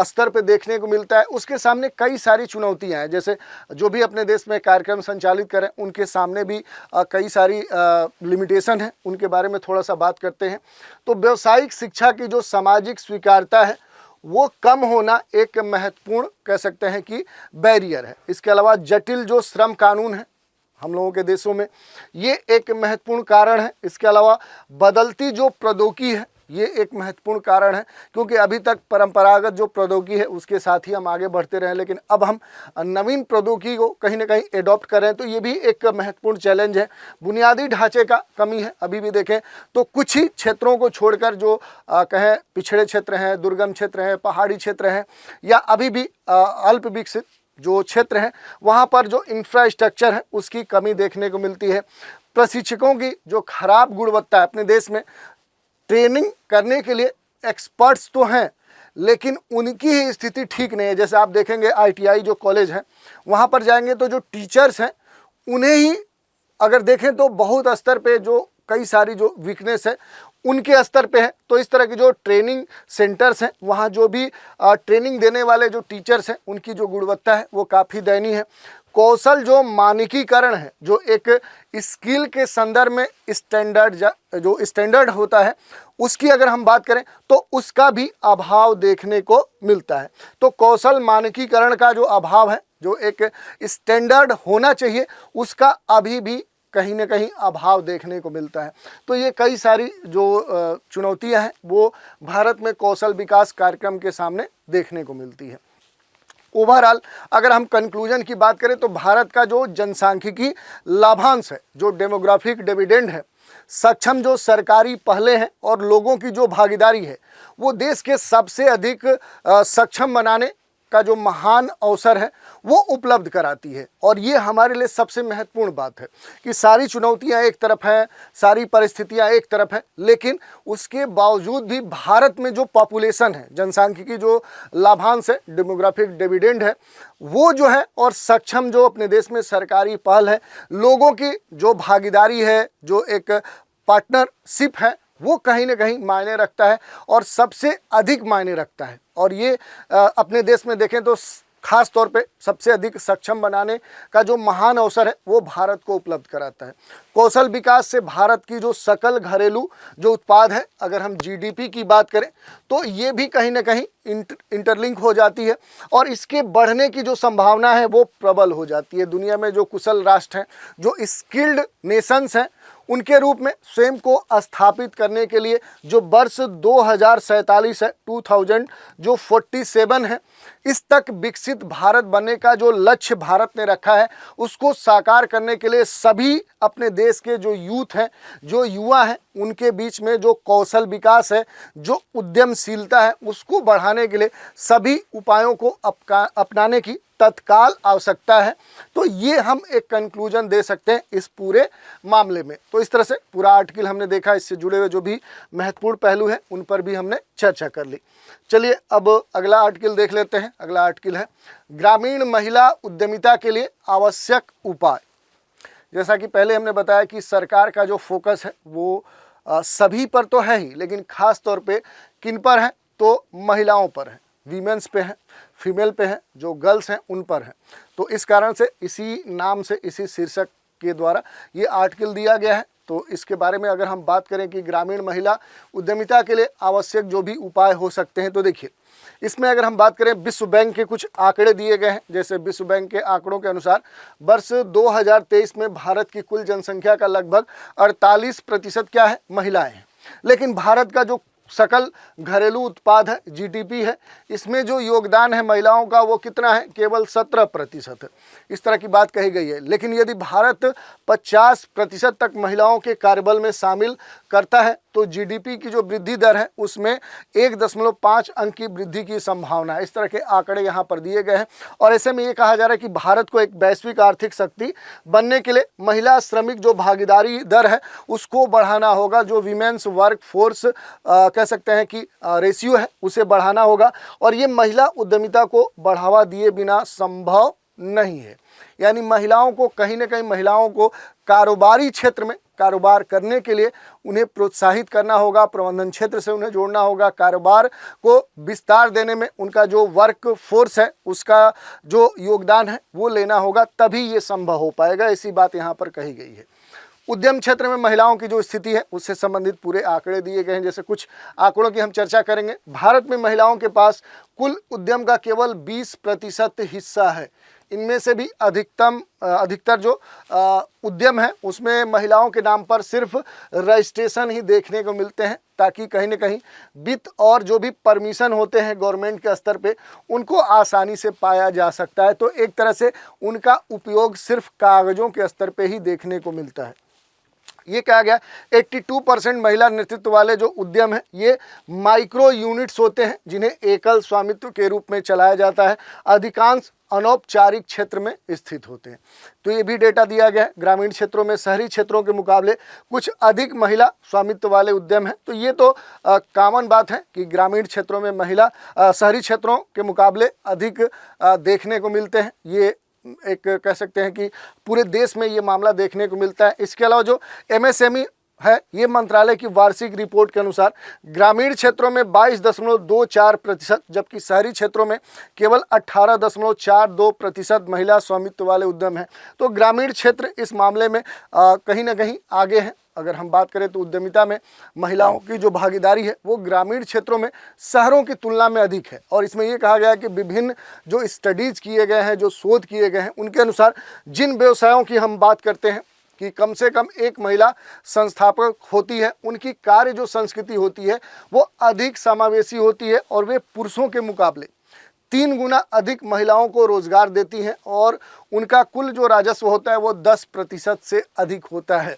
स्तर पे देखने को मिलता है। उसके सामने कई सारी चुनौतियां हैं, जैसे जो भी अपने देश में कार्यक्रम संचालित करें उनके सामने भी कई सारी लिमिटेशन है, उनके बारे में थोड़ा सा बात करते हैं। तो व्यावसायिक शिक्षा की जो सामाजिक स्वीकार्यता है वो कम होना एक महत्वपूर्ण कह सकते हैं कि बैरियर है। इसके अलावा जटिल जो श्रम कानून है हम लोगों के देशों में, ये एक महत्वपूर्ण कारण है। इसके अलावा बदलती जो प्रौद्योगिकी है ये एक महत्वपूर्ण कारण है, क्योंकि अभी तक परंपरागत जो प्रौद्योगिकी है उसके साथ ही हम आगे बढ़ते रहे, लेकिन अब हम नवीन प्रौद्योगिकी को कहीं ना कहीं एडॉप्ट कर रहे हैं। तो ये भी एक महत्वपूर्ण चैलेंज है। बुनियादी ढांचे का कमी है, अभी भी देखें तो कुछ ही क्षेत्रों को छोड़कर जो कहें पिछड़े क्षेत्र हैं, दुर्गम क्षेत्र हैं, पहाड़ी क्षेत्र हैं या अभी भी अल्प विकसित जो क्षेत्र हैं वहाँ पर जो इंफ्रास्ट्रक्चर है उसकी कमी देखने को मिलती है। प्रशिक्षकों की जो खराब गुणवत्ता है अपने देश में, ट्रेनिंग करने के लिए एक्सपर्ट्स तो हैं लेकिन उनकी ही स्थिति ठीक नहीं है। जैसे आप देखेंगे ITI जो कॉलेज है वहाँ पर जाएंगे तो जो टीचर्स हैं उन्हें ही अगर देखें तो बहुत स्तर पे जो कई सारी जो वीकनेस है उनके स्तर पे है। तो इस तरह की जो ट्रेनिंग सेंटर्स हैं वहाँ जो भी ट्रेनिंग देने वाले जो टीचर्स हैं उनकी जो गुणवत्ता है वो काफ़ी दयनीय है। कौशल जो मानकीकरण है, जो एक स्किल के संदर्भ में स्टैंडर्ड होता है, उसकी अगर हम बात करें तो उसका भी अभाव देखने को मिलता है। तो कौशल मानकीकरण का जो अभाव है, जो एक स्टैंडर्ड होना चाहिए, उसका अभी भी कहीं ना कहीं अभाव देखने को मिलता है। तो ये कई सारी जो चुनौतियां हैं वो भारत में कौशल विकास कार्यक्रम के सामने देखने को मिलती है। ओवरऑल अगर हम कंक्लूजन की बात करें तो भारत का जो जनसांख्यिकी लाभांश है, जो डेमोग्राफिक डिविडेंड है, सक्षम जो सरकारी पहले हैं और लोगों की जो भागीदारी है, वो देश के सबसे अधिक सक्षम बनाने का जो महान अवसर है वो उपलब्ध कराती है। और ये हमारे लिए सबसे महत्वपूर्ण बात है कि सारी चुनौतियां एक तरफ हैं, सारी परिस्थितियां एक तरफ हैं, लेकिन उसके बावजूद भी भारत में जो पॉपुलेशन है, जनसांख्यिकी जो लाभांश है, डेमोग्राफिक डिविडेंड है, वो जो है, और सक्षम जो अपने देश में सरकारी पहल है, लोगों की जो भागीदारी है, जो एक पार्टनरशिप है, वो कहीं ना कहीं मायने रखता है और सबसे अधिक मायने रखता है। और ये अपने देश में देखें तो खास तौर पे सबसे अधिक सक्षम बनाने का जो महान अवसर है वो भारत को उपलब्ध कराता है। कौशल विकास से भारत की जो सकल घरेलू जो उत्पाद है, अगर हम GDP की बात करें तो ये भी कहीं ना कहीं इंटरलिंक हो जाती है और इसके बढ़ने की जो संभावना है वो प्रबल हो जाती है। दुनिया में जो कुशल राष्ट्र हैं, जो स्किल्ड नेशंस हैं, उनके रूप में स्वयं को स्थापित करने के लिए जो वर्ष 2047 है, 2047 है, इस तक विकसित भारत बनने का जो लक्ष्य भारत ने रखा है, उसको साकार करने के लिए सभी अपने देश के जो यूथ हैं, जो युवा हैं, उनके बीच में जो कौशल विकास है, जो उद्यमशीलता है, उसको बढ़ाने के लिए सभी उपायों को अपनाने की तत्काल आवश्यकता है। तो ये हम एक कंक्लूजन दे सकते हैं इस पूरे मामले में। तो इस तरह से पूरा आर्टिकल हमने देखा, इससे जुड़े हुए जो भी महत्वपूर्ण पहलू हैं उन पर भी हमने चर्चा कर ली। चलिए अब अगला आर्टिकल देख लेते हैं। अगला आर्टिकल है ग्रामीण महिला उद्यमिता के लिए आवश्यक उपाय। जैसा कि पहले हमने बताया कि सरकार का जो फोकस है वो सभी पर तो है ही, लेकिन खास तौर पे किन पर है, तो महिलाओं पर है, वीमेंस पे है, फीमेल पे है, जो गर्ल्स हैं उन पर है। तो इस कारण से इसी नाम से, इसी शीर्षक के द्वारा ये आर्टिकल दिया गया है। तो इसके बारे में अगर हम बात करें कि ग्रामीण महिला उद्यमिता के लिए आवश्यक जो भी उपाय हो सकते हैं, तो देखिए इसमें अगर हम बात करें, विश्व बैंक के कुछ आंकड़े दिए गए हैं। जैसे विश्व बैंक के आंकड़ों के अनुसार वर्ष 2023 में भारत की कुल जनसंख्या का लगभग 48% क्या है, महिलाएं हैं। लेकिन भारत का जो सकल घरेलू उत्पाद है, GDP है, इसमें जो योगदान है महिलाओं का वो कितना है, केवल 17% है। इस तरह की बात कही गई है। लेकिन यदि भारत 50% तक महिलाओं के कार्यबल में शामिल करता है तो GDP की जो वृद्धि दर है उसमें 1.5 अंक की वृद्धि की संभावना है। इस तरह के आंकड़े यहाँ पर दिए गए हैं। और ऐसे में ये कहा जा रहा है कि भारत को एक वैश्विक आर्थिक शक्ति बनने के लिए महिला श्रमिक जो भागीदारी दर है उसको बढ़ाना होगा। जो वीमेंस वर्क फोर्स कह सकते हैं कि रेशियो है उसे बढ़ाना होगा। और ये महिला उद्यमिता को बढ़ावा दिए बिना संभव नहीं है। यानी महिलाओं को कहीं ना कहीं, महिलाओं को कारोबारी क्षेत्र में कारोबार करने के लिए उन्हें प्रोत्साहित करना होगा, प्रबंधन क्षेत्र से उन्हें जोड़ना होगा, कारोबार को विस्तार देने में उनका जो वर्क फोर्स है उसका जो योगदान है वो लेना होगा, तभी ये संभव हो पाएगा। ऐसी बात यहाँ पर कही गई है। उद्यम क्षेत्र में महिलाओं की जो स्थिति है उससे संबंधित पूरे आंकड़े दिए गए हैं। जैसे कुछ आंकड़ों की हम चर्चा करेंगे। भारत में महिलाओं के पास कुल उद्यम का केवल 20% हिस्सा है। इनमें से भी अधिकतर जो उद्यम है उसमें महिलाओं के नाम पर सिर्फ रजिस्ट्रेशन ही देखने को मिलते हैं, ताकि कहीं ना कहीं वित्त और जो भी परमिशन होते हैं गवर्नमेंट के स्तर पे उनको आसानी से पाया जा सकता है। तो एक तरह से उनका उपयोग सिर्फ कागज़ों के स्तर पे ही देखने को मिलता है। ये कहा गया 82% महिला नेतृत्व वाले जो उद्यम हैं ये माइक्रो यूनिट्स होते हैं जिन्हें एकल स्वामित्व के रूप में चलाया जाता है, अधिकांश अनौपचारिक क्षेत्र में स्थित होते हैं। तो ये भी डेटा दिया गया है। ग्रामीण क्षेत्रों में शहरी क्षेत्रों के मुकाबले कुछ अधिक महिला स्वामित्व वाले उद्यम हैं। तो ये तो कॉमन बात है कि ग्रामीण क्षेत्रों में महिला शहरी क्षेत्रों के मुकाबले अधिक देखने को मिलते हैं। ये एक कह सकते हैं कि पूरे देश में ये मामला देखने को मिलता है। इसके अलावा जो MSME है, ये मंत्रालय की वार्षिक रिपोर्ट के अनुसार ग्रामीण क्षेत्रों में 22.24%, जबकि शहरी क्षेत्रों में केवल 18.42% महिला स्वामित्व वाले उद्यम हैं। तो ग्रामीण क्षेत्र इस मामले में कहीं ना कहीं आगे हैं। अगर हम बात करें तो उद्यमिता में महिलाओं की जो भागीदारी है वो ग्रामीण क्षेत्रों में शहरों की तुलना में अधिक है। और इसमें ये कहा गया है कि विभिन्न जो स्टडीज़ किए गए हैं, जो शोध किए गए हैं, उनके अनुसार जिन व्यवसायों की हम बात करते हैं कि कम से कम एक महिला संस्थापक होती है, उनकी कार्य जो संस्कृति होती है वो अधिक समावेशी होती है और वे पुरुषों के मुकाबले 3 गुना अधिक महिलाओं को रोजगार देती हैं और उनका कुल जो राजस्व होता है वो 10% से अधिक होता है।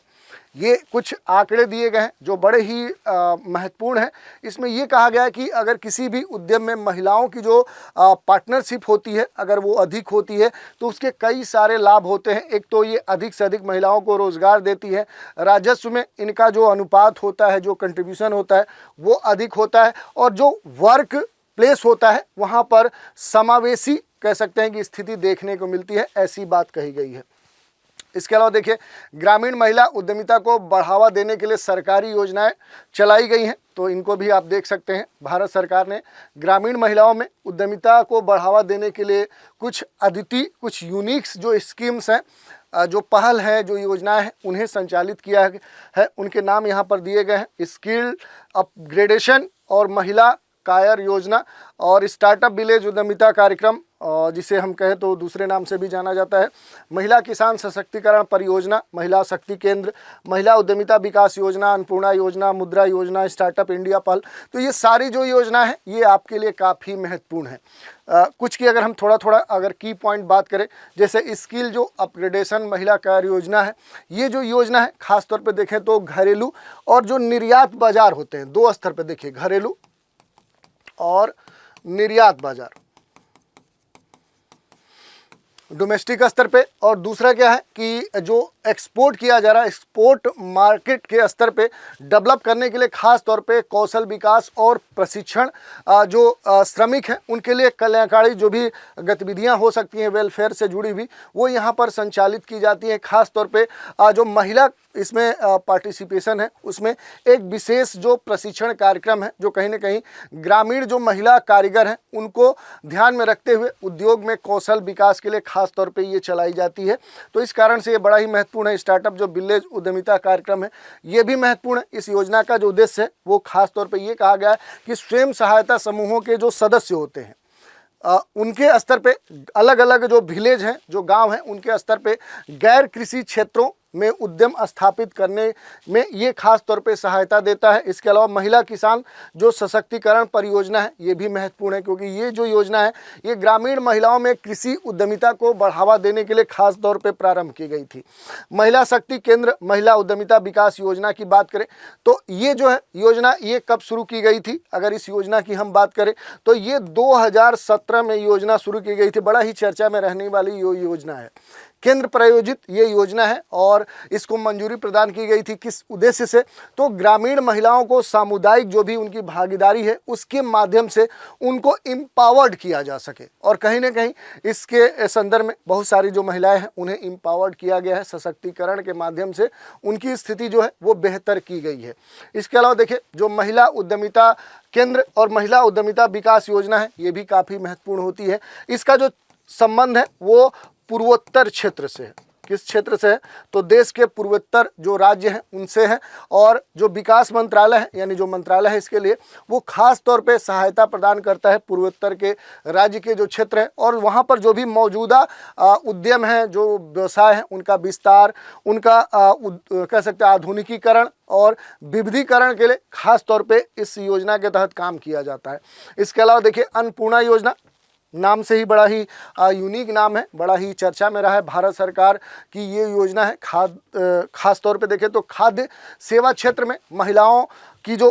ये कुछ आंकड़े दिए गए हैं जो बड़े ही महत्वपूर्ण हैं। इसमें ये कहा गया है कि अगर किसी भी उद्यम में महिलाओं की जो पार्टनरशिप होती है अगर वो अधिक होती है तो उसके कई सारे लाभ होते हैं। एक तो ये अधिक से अधिक महिलाओं को रोज़गार देती है, राजस्व में इनका जो अनुपात होता है, जो कंट्रीब्यूशन होता है वो अधिक होता है, और जो वर्क प्लेस होता है वहाँ पर समावेशी कह सकते हैं कि स्थिति देखने को मिलती है, ऐसी बात कही गई है। इसके अलावा देखिए, ग्रामीण महिला उद्यमिता को बढ़ावा देने के लिए सरकारी योजनाएं चलाई गई हैं। तो इनको भी आप देख सकते हैं। भारत सरकार ने ग्रामीण महिलाओं में उद्यमिता को बढ़ावा देने के लिए कुछ अद्वितीय, कुछ यूनिक्स जो स्कीम्स हैं, जो पहल है, जो योजनाएं हैं, उन्हें संचालित किया है। उनके नाम यहाँ पर दिए गए हैं। स्किल अपग्रेडेशन और महिला कायर योजना और स्टार्टअप विलेज उद्यमिता कार्यक्रम, जिसे हम कहें तो दूसरे नाम से भी जाना जाता है, महिला किसान सशक्तिकरण परियोजना, महिला शक्ति केंद्र, महिला उद्यमिता विकास योजना, अन्नपूर्णा योजना, मुद्रा योजना, स्टार्टअप इंडिया पहल। तो ये सारी जो योजना है ये आपके लिए काफ़ी महत्वपूर्ण है। कुछ की अगर हम थोड़ा अगर की पॉइंट बात करें, जैसे स्किल जो अपग्रेडेशन महिला कार्य योजना है, ये जो योजना है खास तौर पे देखें तो घरेलू और जो निर्यात बाजार होते हैं, 2 स्तर पे देखिए, घरेलू और निर्यात बाजार, डोमेस्टिक स्तर पे, और दूसरा क्या है कि जो एक्सपोर्ट किया जा रहा है, एक्सपोर्ट मार्केट के स्तर पे डेवलप करने के लिए खास तौर पे कौशल विकास और प्रशिक्षण, जो श्रमिक हैं उनके लिए कल्याणकारी जो भी गतिविधियां हो सकती हैं वेलफेयर से जुड़ी हुई, वो यहाँ पर संचालित की जाती हैं। खास तौर पे जो महिला इसमें पार्टिसिपेशन है, उसमें एक विशेष जो प्रशिक्षण कार्यक्रम है जो कहीं ना कहीं ग्रामीण जो महिला कारीगर हैं उनको ध्यान में रखते हुए उद्योग में कौशल विकास के लिए खास तौर पे ये चलाई जाती है। तो इस कारण से ये बड़ा ही महत्वपूर्ण है। स्टार्टअप जो विलेज उद्यमिता कार्यक्रम है ये भी महत्वपूर्ण है। इस योजना का जो उद्देश्य है वो खास तौर पे ये कहा गया है कि स्वयं सहायता समूहों के जो सदस्य होते हैं उनके स्तर पे अलग अलग जो विलेज हैं, जो गांव हैं, उनके स्तर पे गैर कृषि क्षेत्रों में उद्यम स्थापित करने में ये खास तौर पे सहायता देता है। इसके अलावा महिला किसान जो सशक्तिकरण परियोजना है ये भी महत्वपूर्ण है, क्योंकि ये जो योजना है ये ग्रामीण महिलाओं में कृषि उद्यमिता को बढ़ावा देने के लिए खास तौर पे प्रारंभ की गई थी। महिला शक्ति केंद्र महिला उद्यमिता विकास योजना की बात करें तो ये जो है योजना ये कब शुरू की गई थी, अगर इस योजना की हम बात करें तो ये 2017 में योजना शुरू की गई थी। बड़ा ही चर्चा में रहने वाली योजना है, केंद्र प्रायोजित ये योजना है और इसको मंजूरी प्रदान की गई थी किस उद्देश्य से, तो ग्रामीण महिलाओं को सामुदायिक जो भी उनकी भागीदारी है उसके माध्यम से उनको एम्पावर्ड किया जा सके। और कहीं ना कहीं इसके संदर्भ में बहुत सारी जो महिलाएं हैं उन्हें एम्पावर्ड किया गया है, सशक्तिकरण के माध्यम से उनकी स्थिति जो है वो बेहतर की गई है। इसके अलावा देखिए, जो महिला उद्यमिता केंद्र और महिला उद्यमिता विकास योजना है ये भी काफ़ी महत्वपूर्ण होती है। इसका जो संबंध है वो पूर्वोत्तर क्षेत्र से है। किस क्षेत्र से है, तो देश के पूर्वोत्तर जो राज्य हैं उनसे है, और जो विकास मंत्रालय है यानी जो मंत्रालय है इसके लिए वो खास तौर पे सहायता प्रदान करता है पूर्वोत्तर के राज्य के जो क्षेत्र है, और वहाँ पर जो भी मौजूदा उद्यम हैं, जो व्यवसाय हैं, उनका विस्तार, उनका कह सकते हैं आधुनिकीकरण और विविधीकरण के लिए खास तौर पे इस योजना के तहत काम किया जाता है। इसके अलावा देखिए, अन्नपूर्णा योजना नाम से ही बड़ा ही यूनिक नाम है, बड़ा ही चर्चा में रहा है। भारत सरकार की ये योजना है। खास तौर पे देखें तो खाद्य सेवा क्षेत्र में महिलाओं की जो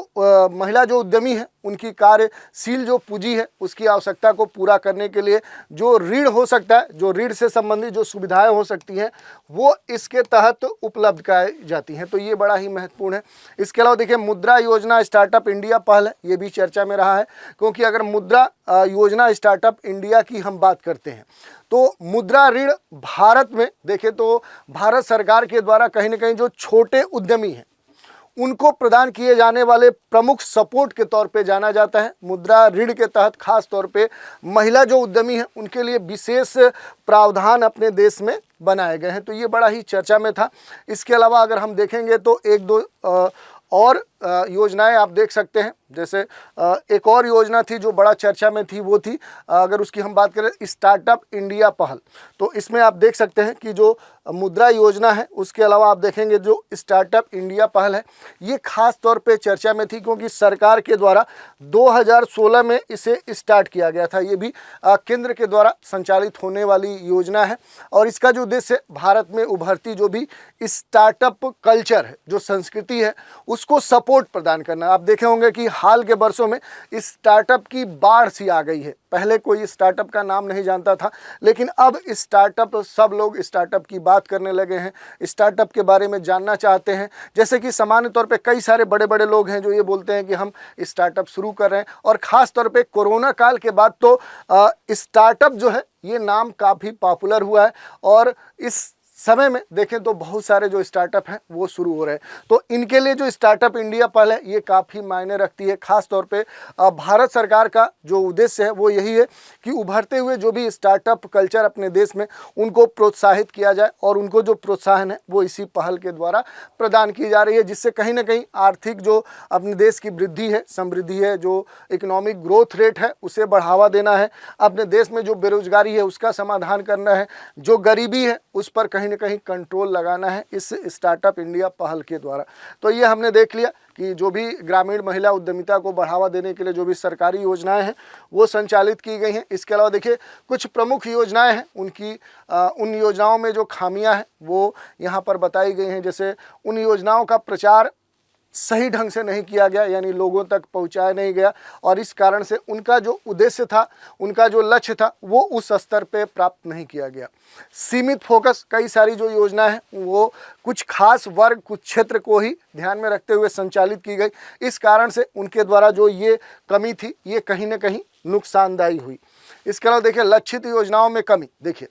महिला जो उद्यमी है उनकी कार्यशील जो पूंजी है उसकी आवश्यकता को पूरा करने के लिए जो ऋण हो सकता है, जो ऋण से संबंधित जो सुविधाएं हो सकती हैं वो इसके तहत उपलब्ध कराई जाती हैं। तो ये बड़ा ही महत्वपूर्ण है। इसके अलावा देखिए मुद्रा योजना स्टार्टअप इंडिया पहल है, ये भी चर्चा में रहा है, क्योंकि अगर मुद्रा योजना स्टार्टअप इंडिया की हम बात करते हैं तो मुद्रा ऋण भारत में देखें तो भारत सरकार के द्वारा कहीं ना कहीं जो छोटे उद्यमी हैं उनको प्रदान किए जाने वाले प्रमुख सपोर्ट के तौर पे जाना जाता है। मुद्रा ऋण के तहत खास तौर पे महिला जो उद्यमी हैं उनके लिए विशेष प्रावधान अपने देश में बनाए गए हैं। तो ये बड़ा ही चर्चा में था। इसके अलावा अगर हम देखेंगे तो एक दो और योजनाएं आप देख सकते हैं। जैसे एक और योजना थी जो बड़ा चर्चा में थी, वो थी अगर उसकी हम बात करें स्टार्टअप इंडिया पहल। तो इसमें आप देख सकते हैं कि जो मुद्रा योजना है उसके अलावा आप देखेंगे जो स्टार्टअप इंडिया पहल है ये खास तौर पे चर्चा में थी, क्योंकि सरकार के द्वारा 2016 में इसे स्टार्ट किया गया था। ये भी केंद्र के द्वारा संचालित होने वाली योजना है और इसका जो उद्देश्य भारत में उभरती जो भी स्टार्टअप कल्चर है, जो संस्कृति है, उसको सपोर्ट प्रदान करना। आप देखे होंगे कि हाल के वर्षों में स्टार्टअप की बाढ़ सी आ गई है। पहले कोई स्टार्टअप का नाम नहीं जानता था, लेकिन अब स्टार्टअप, सब लोग स्टार्टअप की बात करने लगे हैं, स्टार्टअप के बारे में जानना चाहते हैं। जैसे कि सामान्य तौर पे कई सारे बड़े बड़े लोग हैं जो ये बोलते हैं कि हम स्टार्टअप शुरू कर रहे हैं। और ख़ास तौर पे कोरोना काल के बाद तो स्टार्टअप जो है ये नाम काफ़ी पॉपुलर हुआ है और इस समय में देखें तो बहुत सारे जो स्टार्टअप हैं वो शुरू हो रहे हैं। तो इनके लिए जो स्टार्टअप इंडिया पहल है ये काफ़ी मायने रखती है। खास तौर पे भारत सरकार का जो उद्देश्य है वो यही है कि उभरते हुए जो भी स्टार्टअप कल्चर अपने देश में उनको प्रोत्साहित किया जाए और उनको जो प्रोत्साहन है वो इसी पहल के द्वारा प्रदान की जा रही है, जिससे कहीं ना कहीं आर्थिक जो अपने देश की वृद्धि है, समृद्धि है, जो इकोनॉमिक ग्रोथ रेट है उसे बढ़ावा देना है, अपने देश में जो बेरोजगारी है उसका समाधान करना है, जो गरीबी है उस पर कहीं न कहीं कंट्रोल लगाना है इस स्टार्टअप इंडिया पहल के द्वारा। तो ये हमने देख लिया कि जो भी ग्रामीण महिला उद्यमिता को बढ़ावा देने के लिए जो भी सरकारी योजनाएं हैं वो संचालित की गई हैं। इसके अलावा देखिए कुछ प्रमुख योजनाएं हैं, उनकी उन योजनाओं में जो खामियां हैं वो यहाँ पर बताई गई हैं। जैसे उन योजनाओं का प्रचार सही ढंग से नहीं किया गया, यानी लोगों तक पहुंचाया नहीं गया और इस कारण से उनका जो उद्देश्य था, उनका जो लक्ष्य था वो उस स्तर पे प्राप्त नहीं किया गया। सीमित फोकस, कई सारी जो योजनाएं हैं वो कुछ खास वर्ग, कुछ क्षेत्र को ही ध्यान में रखते हुए संचालित की गई। इस कारण से उनके द्वारा जो ये कमी थी ये कहीं ना कहीं नुकसानदायी हुई। इसके अलावा देखिए लक्षित योजनाओं में कमी, देखिए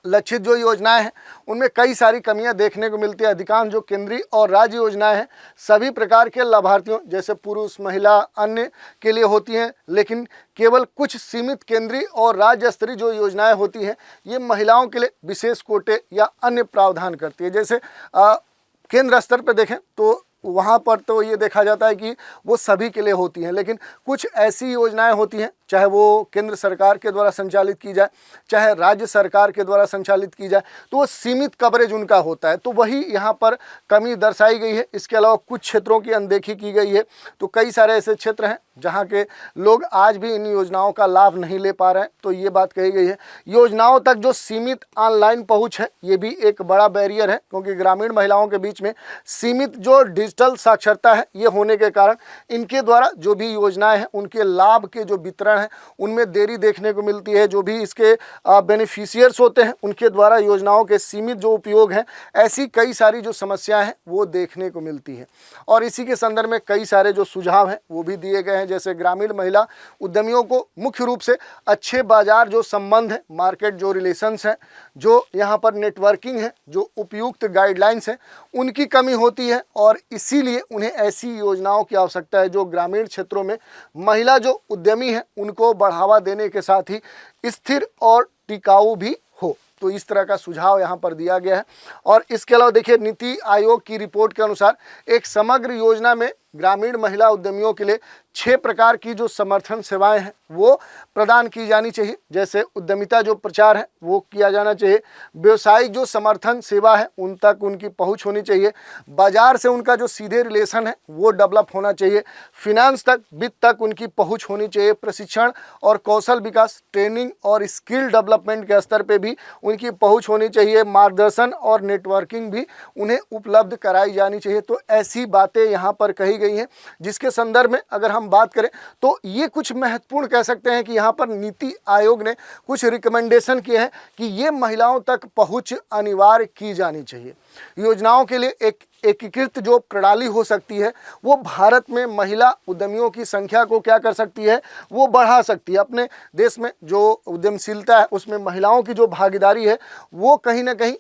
लक्षित जो योजनाएं हैं उनमें कई सारी कमियां देखने को मिलती है। अधिकांश जो केंद्रीय और राज्य योजनाएं हैं सभी प्रकार के लाभार्थियों जैसे पुरुष, महिला, अन्य के लिए होती हैं, लेकिन केवल कुछ सीमित केंद्रीय और राज्य स्तरीय जो योजनाएं होती हैं ये महिलाओं के लिए विशेष कोटे या अन्य प्रावधान करती है। जैसे केंद्र स्तर पर देखें तो वहाँ पर तो ये देखा जाता है कि वो सभी के लिए होती हैं, लेकिन कुछ ऐसी योजनाएं होती हैं चाहे वो केंद्र सरकार के द्वारा संचालित की जाए चाहे राज्य सरकार के द्वारा संचालित की जाए तो वो सीमित कवरेज उनका होता है, तो वही यहाँ पर कमी दर्शाई गई है। इसके अलावा कुछ क्षेत्रों की अनदेखी की गई है। तो कई सारे ऐसे क्षेत्र हैं जहाँ के लोग आज भी इन योजनाओं का लाभ नहीं ले पा रहे हैं, तो ये बात कही गई है। योजनाओं तक जो सीमित ऑनलाइन पहुँच है ये भी एक बड़ा बैरियर है, क्योंकि ग्रामीण महिलाओं के बीच में सीमित जो डिजिटल साक्षरता है ये होने के कारण इनके द्वारा जो भी योजनाएं हैं उनके लाभ के जो वितरण है उनमें देरी देखने को मिलती है। जो भी इसके बेनिफिशियर्स होते हैं उनके द्वारा योजनाओं के सीमित जो उपयोग हैं, ऐसी कई सारी जो समस्याएं हैं वो देखने को मिलती हैं। और इसी के संदर्भ में कई सारे जो सुझाव हैं वो भी दिए गए हैं। जैसे ग्रामीण महिला उद्यमियों को मुख्य रूप से अच्छे बाजार जो संबंध है, मार्केट जो रिलेशंस हैं, जो यहाँ पर नेटवर्किंग है, जो उपयुक्त गाइडलाइंस हैं, उनकी कमी होती है और इसीलिए उन्हें ऐसी योजनाओं की आवश्यकता है जो ग्रामीण क्षेत्रों में महिला जो उद्यमी हैं उनको बढ़ावा देने के साथ ही स्थिर और टिकाऊ भी हो। तो इस तरह का सुझाव यहाँ पर दिया गया है। और इसके अलावा देखिए नीति आयोग की रिपोर्ट के अनुसार एक समग्र योजना में ग्रामीण महिला उद्यमियों के लिए 6 प्रकार की जो समर्थन सेवाएं हैं वो प्रदान की जानी चाहिए। जैसे उद्यमिता जो प्रचार है वो किया जाना चाहिए, व्यवसायिक जो समर्थन सेवा है उन तक उनकी पहुंच होनी चाहिए, बाजार से उनका जो सीधे रिलेशन है वो डेवलप होना चाहिए, फिनांस तक, वित्त तक उनकी पहुंच होनी चाहिए, प्रशिक्षण और कौशल विकास, ट्रेनिंग और स्किल डेवलपमेंट के स्तर पे भी उनकी पहुंच होनी चाहिए, मार्गदर्शन और नेटवर्किंग भी उन्हें उपलब्ध कराई जानी चाहिए। तो ऐसी बातें यहाँ पर कही गई हैं जिसके संदर्भ में अगर हम बात करें तो ये कुछ महत्वपूर्ण कह सकते हैं कि यहाँ पर नीति आयोग ने कुछ रिकमेंडेशन किए हैं कि ये महिलाओं तक पहुंच अनिवार्य की जानी चाहिए। योजनाओं के लिए एक एकीकृत जो प्रणाली हो सकती है वो भारत में महिला उद्यमियों की संख्या को क्या कर सकती है, वो बढ़ा सकती है। अपने देश में जो उद्यमशीलता है उसमें महिलाओं की जो भागीदारी है वो कहीं ना कहीं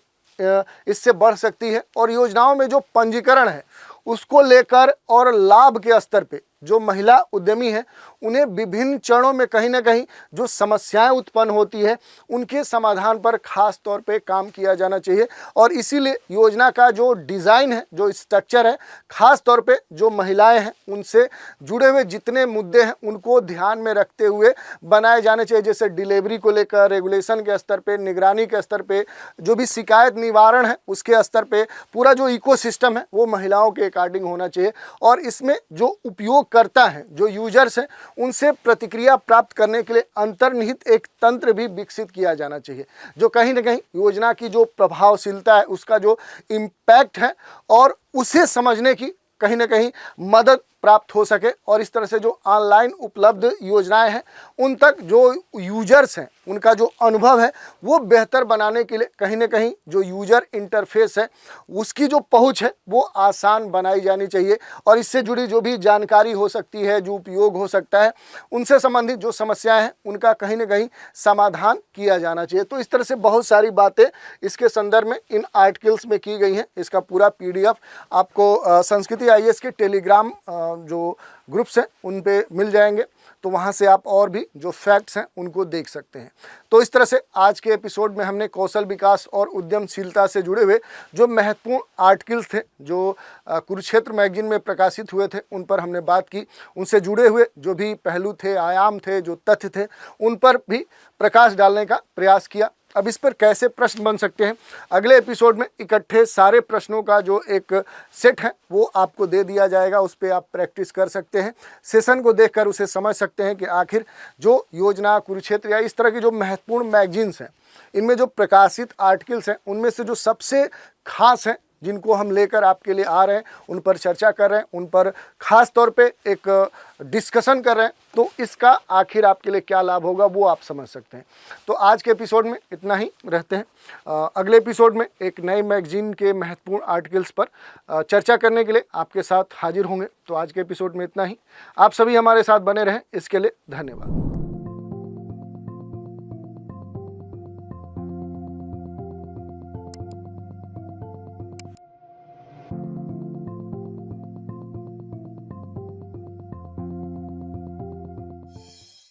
इससे बढ़ सकती है। और योजनाओं में जो पंजीकरण है उसको लेकर और लाभ के स्तर पे जो महिला उद्यमी हैं उन्हें विभिन्न चरणों में कहीं ना कहीं जो समस्याएं उत्पन्न होती है उनके समाधान पर खास तौर पे काम किया जाना चाहिए। और इसीलिए योजना का जो डिज़ाइन है, जो स्ट्रक्चर है, खास तौर पे जो महिलाएं हैं उनसे जुड़े हुए जितने मुद्दे हैं उनको ध्यान में रखते हुए बनाए जाने चाहिए। जैसे डिलीवरी को लेकर, रेगुलेशन के स्तर पर, निगरानी के स्तर पर, जो भी शिकायत निवारण है उसके स्तर पर, पूरा जो इकोसिस्टम है वो महिलाओं के अकॉर्डिंग होना चाहिए। और इसमें जो उपयोगकर्ता हैं, जो यूजर्स हैं, उनसे प्रतिक्रिया प्राप्त करने के लिए अंतर्निहित एक तंत्र भी विकसित किया जाना चाहिए जो कहीं ना कहीं योजना की जो प्रभावशीलता है, उसका जो इम्पैक्ट है और उसे समझने की कहीं ना कहीं मदद प्राप्त हो सके। और इस तरह से जो ऑनलाइन उपलब्ध योजनाएं हैं उन तक जो यूजर्स हैं उनका जो अनुभव है वो बेहतर बनाने के लिए कहीं ना कहीं जो यूजर इंटरफेस है उसकी जो पहुंच है वो आसान बनाई जानी चाहिए। और इससे जुड़ी जो भी जानकारी हो सकती है, जो उपयोग हो सकता है, उनसे संबंधित जो समस्याएं हैं उनका कहीं ना कहीं समाधान किया जाना चाहिए। तो इस तरह से बहुत सारी बातें इसके संदर्भ में इन आर्टिकल्स में की गई हैं। इसका पूरा PDF आपको संस्कृति IAS के टेलीग्राम जो ग्रुप्स हैं उन पे मिल जाएंगे, तो वहाँ से आप और भी जो फैक्ट्स हैं उनको देख सकते हैं। तो इस तरह से आज के एपिसोड में हमने कौशल विकास और उद्यमशीलता से जुड़े हुए जो महत्वपूर्ण आर्टिकल्स थे जो कुरुक्षेत्र मैगजीन में प्रकाशित हुए थे उन पर हमने बात की। उनसे जुड़े हुए जो भी पहलू थे, आयाम थे, जो तथ्य थे, उन पर भी प्रकाश डालने का प्रयास किया। अब इस पर कैसे प्रश्न बन सकते हैं, अगले एपिसोड में इकट्ठे सारे प्रश्नों का जो एक सेट है वो आपको दे दिया जाएगा। उस पर आप प्रैक्टिस कर सकते हैं, सेशन को देखकर उसे समझ सकते हैं कि आखिर जो योजना, कुरुक्षेत्र या इस तरह की जो महत्वपूर्ण मैगजीन्स हैं इनमें जो प्रकाशित आर्टिकल्स हैं उनमें से जो सबसे खास हैं जिनको हम लेकर आपके लिए आ रहे हैं, उन पर चर्चा कर रहे हैं, उन पर खास तौर पे एक डिस्कशन कर रहे हैं, तो इसका आखिर आपके लिए क्या लाभ होगा वो आप समझ सकते हैं। तो आज के एपिसोड में इतना ही रहते हैं। अगले एपिसोड में एक नए मैगजीन के महत्वपूर्ण आर्टिकल्स पर चर्चा करने के लिए आपके साथ हाजिर होंगे। तो आज के एपिसोड में इतना ही। आप सभी हमारे साथ बने रहें, इसके लिए धन्यवाद।